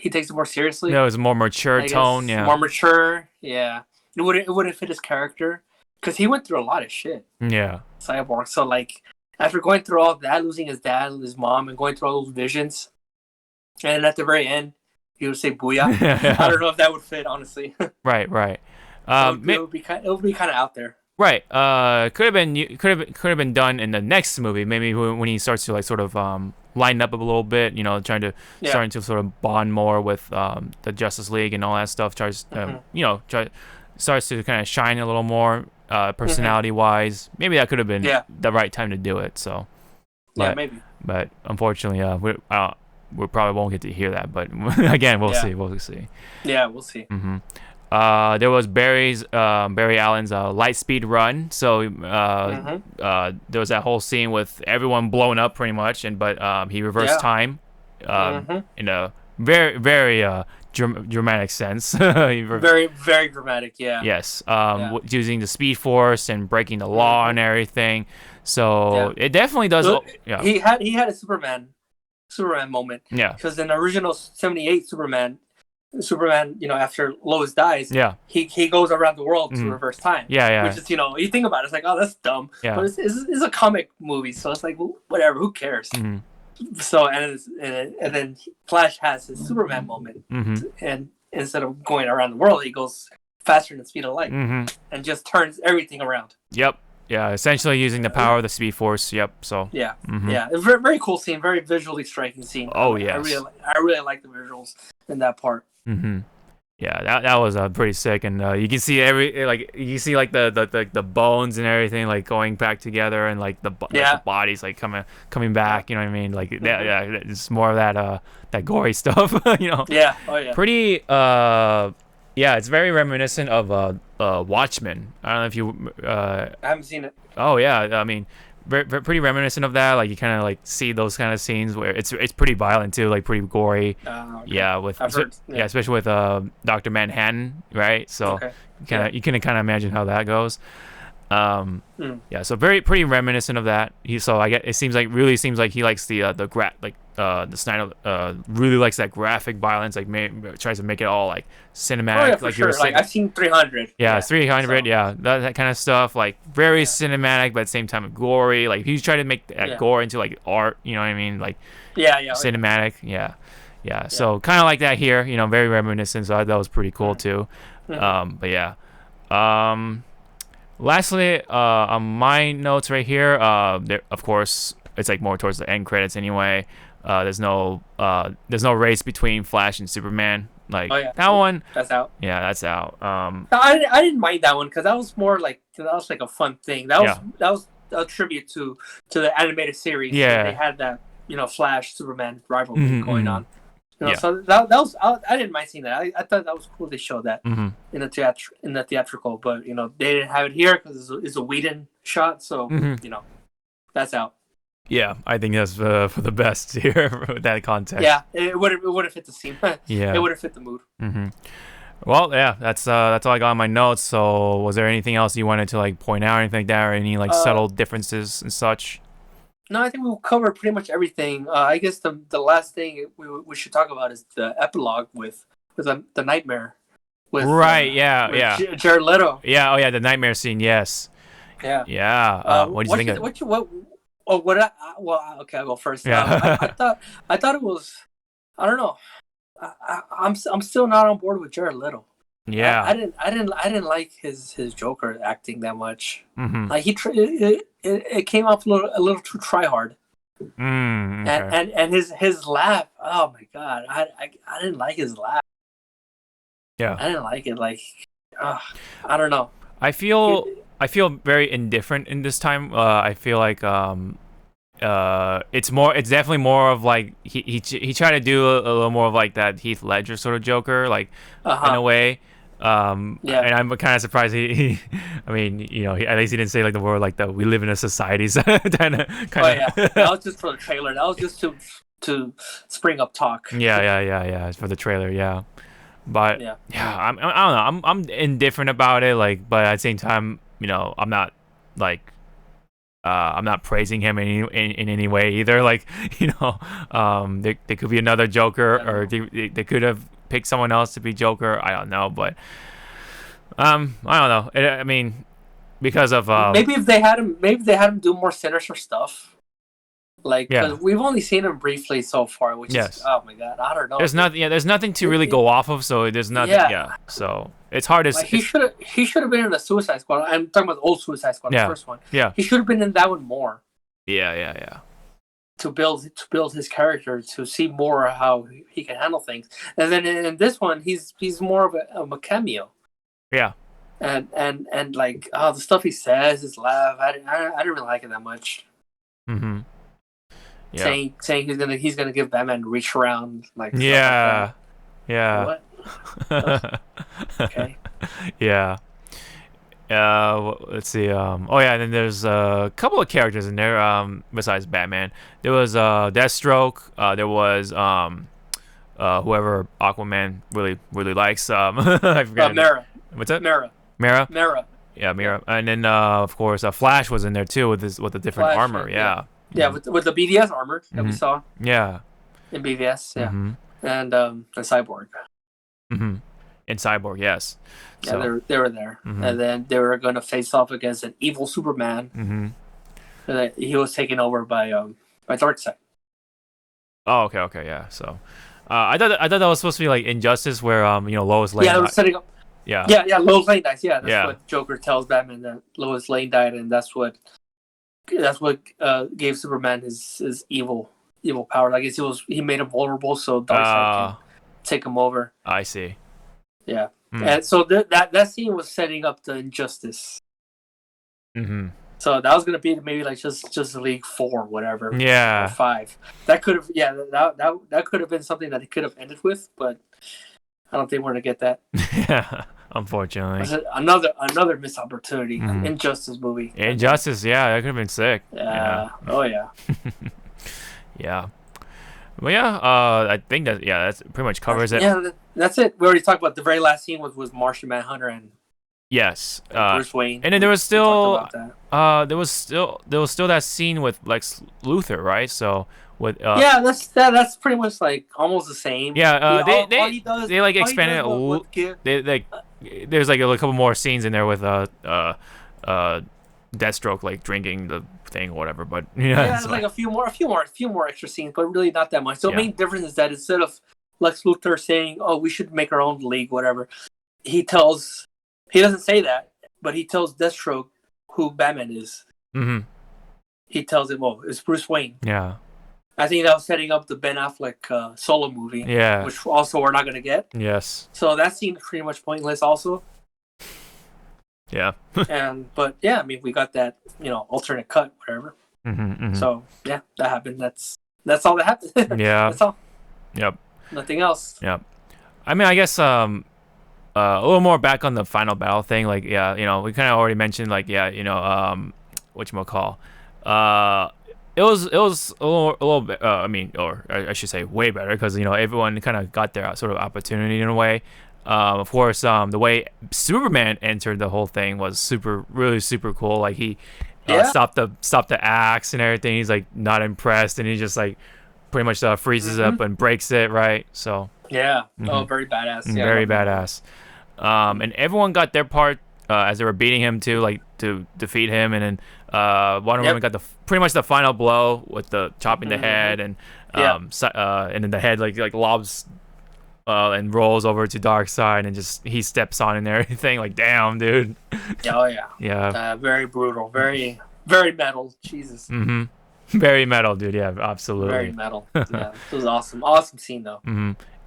takes it more seriously. No, it's a more mature I tone. guess Yeah, more mature. Yeah, it wouldn't fit his character because he went through a lot of shit. yeah, Cyborg. So like after going through all that, losing his dad, his mom, and going through all those visions, and at the very end, he would say "booyah." I yeah. don't know if that would fit, honestly. Right, right. It would be kind of out there. Right. Could have been done in the next movie. Maybe when he starts to like sort of line up a little bit. Yeah. Starting to sort of bond more with the Justice League and all that stuff. Starts to kind of shine a little more personality wise. Maybe that could have been Yeah. the right time to do it. So, Yeah, but maybe. but unfortunately, we probably won't get to hear that. But again, we'll Yeah. see. We'll see. Yeah, we'll see. There was Barry Allen's Lightspeed Run. So there was that whole scene with everyone blown up pretty much, but he reversed Yeah. time Mhm. in a very very dramatic sense. Very, very dramatic. Yeah. Yes, Yeah. using the Speed Force and breaking the law and everything. So Yeah. it definitely does. Look, Yeah, he had a Superman moment yeah, because in the original '78 Superman, after Lois dies, yeah, he goes around the world to Mhm. reverse time. yeah, yeah, Which is, you think about it, it's like, oh, that's dumb. yeah. But it's a comic movie, so it's like, well, whatever, who cares? Mhm, So and then Flash has his Superman moment, mhm, and instead of going around the world, he goes faster than the speed of light mhm. and just turns everything around. Yep. Yeah, essentially using the power of the Speed Force. Yep. So. Yeah, Mhm. yeah, a very, very cool scene, very visually striking scene. Oh, I yes. really like the visuals in that part. Yeah, that was pretty sick, and you can see the bones and everything like going back together, and like the bodies like coming back. You know what I mean? Like yeah, it's more of that gory stuff. Yeah. Oh yeah. Pretty yeah, it's very reminiscent of Watchmen. I don't know if you I haven't seen it. oh yeah, I mean. Pretty reminiscent of that. Like you kind of like see those kind of scenes where it's pretty violent too, like pretty gory. Okay. Yeah, I've heard. yeah, especially with Dr. Manhattan, right? So Okay. you can kind of imagine how that goes. Mm. Yeah, so pretty reminiscent of that. It seems like he likes the Snyder really likes that graphic violence, like tries to make it all like cinematic. Oh yeah, for like you were sure. Like saying. I've seen 300. Yeah, it's 300. So, Yeah, that kind of stuff. Like very cinematic, but at the same time gory. Like he's trying to make that gore into like art. You know what I mean? Like yeah. cinematic. Yeah. So kind of like that here. Very reminiscent. So that was pretty cool too. But yeah. Lastly, on my notes right here, of course, it's like more towards the end credits anyway. There's no race between Flash and Superman. Like that one. That's out. Yeah, that's out. I didn't mind that one because that was more like a fun thing. That was a tribute to the animated series. Yeah. They had that Flash Superman rivalry going on. Yeah. So that was I didn't mind seeing that. I thought that was cool. They showed that in the theatrical, but they didn't have it here because it's a Whedon shot. So that's out. Yeah, I think that's for the best here with that context. Yeah, it would have fit the scene. Yeah, it would have fit the mood. Well, yeah, that's all I got on my notes. So, was there anything else you wanted to like point out, or anything like that, or any like subtle differences and such? No, I think we covered pretty much everything. I guess the last thing we should talk about is the epilogue with the nightmare. With, Yeah. Jared Leto. Yeah, oh yeah, the nightmare scene. Yes. Yeah. What did you think of it? Okay, I'll go first. Yeah. I thought it was. I don't know. I'm still not on board with Jared Leto. Yeah. I didn't like his Joker acting that much. Like it came off a little too try hard. Okay. And his laugh. Oh my god, I didn't like his laugh. Yeah. I didn't like it. Like, I don't know. I feel very indifferent in this time. I feel like it's definitely more of like he tried to do a little more of like that Heath Ledger sort of Joker, like in a way. And I'm kind of surprised he I mean, at least he didn't say like the word like we live in a society kind of. That was just for the trailer. That was just to to spring up talk. Yeah. For the trailer, yeah. But Yeah. yeah, I don't know. I'm indifferent about it. Like, but at the same time, I'm not like I'm not praising him in any way either. Like, there could be another Joker, or they could have picked someone else to be Joker. I don't know, but I don't know. I mean, because of maybe if they had him do more sinister stuff. Like, because we've only seen him briefly so far, which is, oh my god, I don't know. There's nothing. Yeah, there's nothing to really go off of. So there's nothing. Yeah. So it's hard to. Like, he should have been in the Suicide Squad. I'm talking about the old Suicide Squad, the first one. Yeah. He should have been in that one more. Yeah. To build his character, to see more how he can handle things, and then in this one, he's more of a cameo. Yeah. And like, the stuff he says, his laugh, I didn't really like it that much. Mm-hmm. Yeah. Saying he's gonna give Batman reach around, like, yeah. What? Okay. Yeah. Let's see. And then there's a couple of characters in there. Besides Batman, there was Deathstroke. There was whoever Aquaman really likes. I forgot. Mara. What's that? Mara. Yeah, Mara. And then of course Flash was in there too with the different armor. Yeah. Yeah, with the BVS armor that we saw. Yeah. In BVS, yeah. And Cyborg. Mm-hmm. In Cyborg, yes. Yeah, so, they were there. And then they were going to face off against an evil Superman. And he was taken over by Darkseid. Oh, okay, yeah. So, I thought that was supposed to be like Injustice, where Lois Lane. Yeah, they were setting up. Yeah, Lois Lane dies. Yeah, that's what Joker tells Batman, that Lois Lane died, and that's what gave Superman his evil power. I guess he made him vulnerable, so Darkseid can take him over. I see. Yeah, and so that scene was setting up the Injustice. So that was gonna be maybe like just League 4, whatever. Yeah, or 5. That could have that could have been something that it could have ended with, but I don't think we're gonna get that. Yeah. Unfortunately, another missed opportunity. Injustice movie. Injustice, yeah, that could have been sick. Yeah. Oh yeah. Yeah. Well, yeah. I think that pretty much covers it. Yeah, that's it. We already talked about the very last scene was Martian Manhunter and yes, Bruce Wayne. And then there was still there was still that scene with Lex Luthor, right? So. With, that's pretty much like almost the same. Yeah, they like expanded it a little. There's like a couple more scenes in there with Deathstroke like drinking the thing or whatever. But it's like a few more extra scenes, but really not that much. So the main difference is that instead of Lex Luthor saying, "Oh, we should make our own league," whatever, he doesn't say that, but he tells Deathstroke who Batman is. He tells him, "Oh, it's Bruce Wayne." Yeah. I think that was setting up the Ben Affleck solo movie, which also we're not going to get. Yes. So that seemed pretty much pointless also. Yeah. But I mean, we got that, alternate cut, whatever. So, that happened. That's all that happened. Yeah. That's all. Yep. Nothing else. Yep. I mean, I guess a little more back on the final battle thing. Like, we kind of already mentioned, like, whatchamacall. It was a little bit. I should say way better, because everyone kind of got their sort of opportunity in a way. Of course, the way Superman entered the whole thing was really super cool. Like he stopped the axe and everything. He's like not impressed, and he just like pretty much freezes up and breaks it. Right. So very badass. Very badass. And everyone got their part as they were beating him too, like to defeat him, and then Wonder Woman got pretty much the final blow with the chopping the head, and and then the head like lobs and rolls over to Darkseid, and just he steps on and everything. Like, damn, dude. Oh yeah. Yeah. Very brutal. Very very metal. Jesus. Very metal, dude. Yeah, absolutely. Very metal. Yeah, it was awesome. Awesome scene though.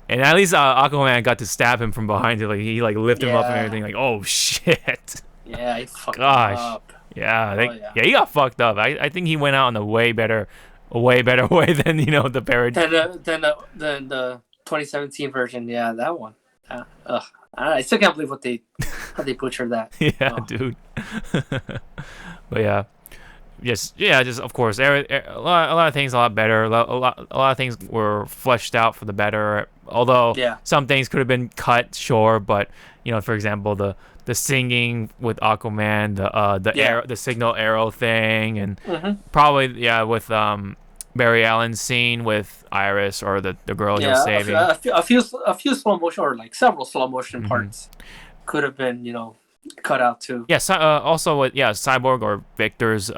And at least Aquaman got to stab him from behind. Like he like lifted him up and everything. Like, oh shit. Yeah, he fucked him up. Yeah, he got fucked up. I think he went out in a way better way than the parody. Than the 2017 version. Yeah, that one. I still can't believe how they butchered that. Yeah, dude. But yeah. just of course, a lot of things a lot better. A lot of things were fleshed out for the better. Although Yeah. some things could have been cut, sure, but for example, the singing with Aquaman, the signal arrow thing, and probably with Barry Allen's scene with Iris or the girl he was saving. A few slow motion or like several slow motion parts could have been cut out too. Yeah. Also with Cyborg or Victor's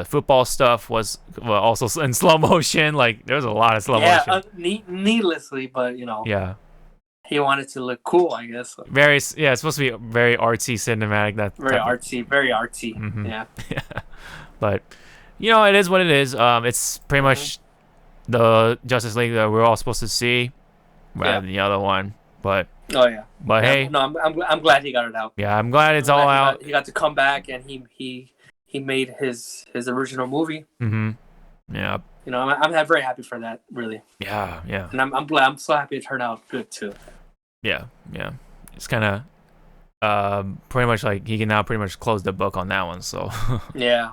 football stuff was also in slow motion. Like there was a lot of slow motion. Needlessly, but Yeah. He wanted to look cool, I guess. Very, it's supposed to be very artsy, cinematic. Very artsy. Mm-hmm. Yeah. But it is what it is. It's pretty much the Justice League that we're all supposed to see, rather than the other one. But hey, no, I'm glad he got it out. Yeah, I'm glad it's all out. He got to come back and he made his original movie. Mm-hmm. Yeah. I'm very happy for that. Really. Yeah. And I'm glad. I'm so happy it turned out good too. Yeah. It's kind of pretty much like he can now pretty much close the book on that one. So. Yeah.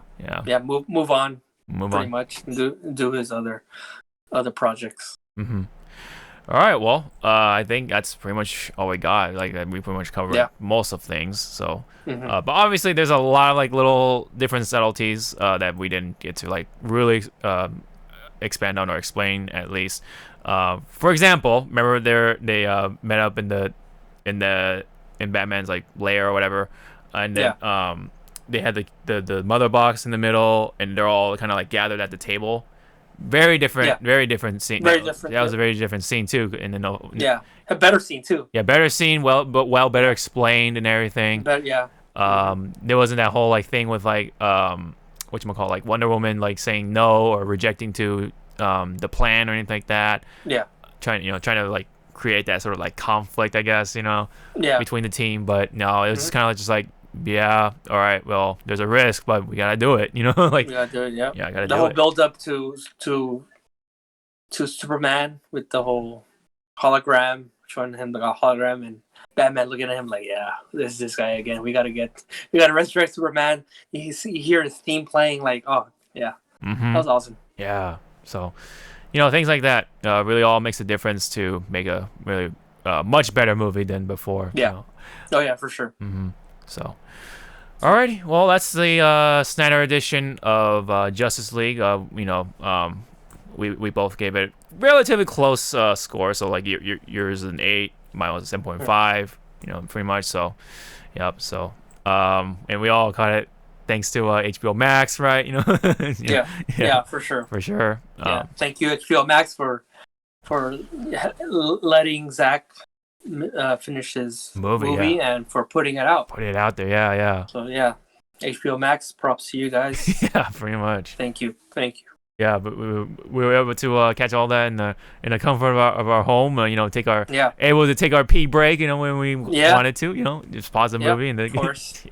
Move on. Pretty much do his other projects. Mm-hmm. All right. Well, I think that's pretty much all we got. Like we pretty much covered most of things. So, but obviously there's a lot of like little different subtleties that we didn't get to like really expand on or explain at least. For example, remember they met up in Batman's like lair or whatever, and then they had the mother box in the middle, and they're all kind of like gathered at the table. Very different scene. Very different. That was a very different scene too. And then a better scene too. Yeah, better scene. Better explained and everything. But there wasn't that whole like thing with like whatchamacallit, like Wonder Woman like saying no or rejecting to the plan or anything like that. Yeah. Trying to like create that sort of like conflict, I guess, between the team. But no, it was just kind of just like, all right, well, there's a risk, but we gotta do it, like we gotta do it. Yeah, I gotta do it. The whole build up to Superman with the whole hologram, showing him like a hologram, and Batman looking at him like, this is this guy again. We gotta resurrect Superman. You hear his theme playing, like, oh yeah, that was awesome. Yeah, so things like that really all makes a difference to make a really much better movie than before. Yeah. Oh yeah, for sure. Mm-hmm. So, alrighty. Well, that's the Snyder edition of Justice League. We both gave it relatively close score. So like yours is an 8, mine was a 7.5. Pretty much. So, yep. So, and we all caught it thanks to HBO Max, right? Yeah, for sure. For sure. Thank you, HBO Max, for letting Zack finish his movie and for putting it out. Put it out there, yeah. So HBO Max, props to you guys. Yeah, pretty much. Thank you. Yeah, but we were able to catch all that in the comfort of our home. Able to take our pee break. When we wanted to. Just pause the movie and then. Of course.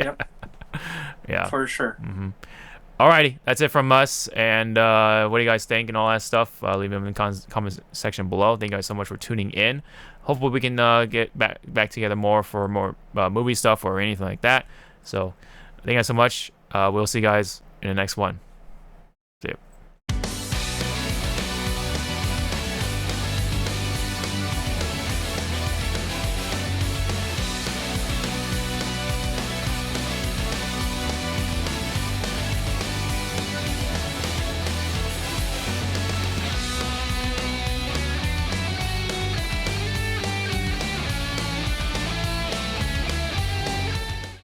Yeah. For sure. Mm-hmm. Alrighty, that's it from us. And what do you guys think and all that stuff? Leave them in the comment section below. Thank you guys so much for tuning in. Hopefully we can get back together more for more movie stuff or anything like that. So thank you guys so much. We'll see you guys in the next one.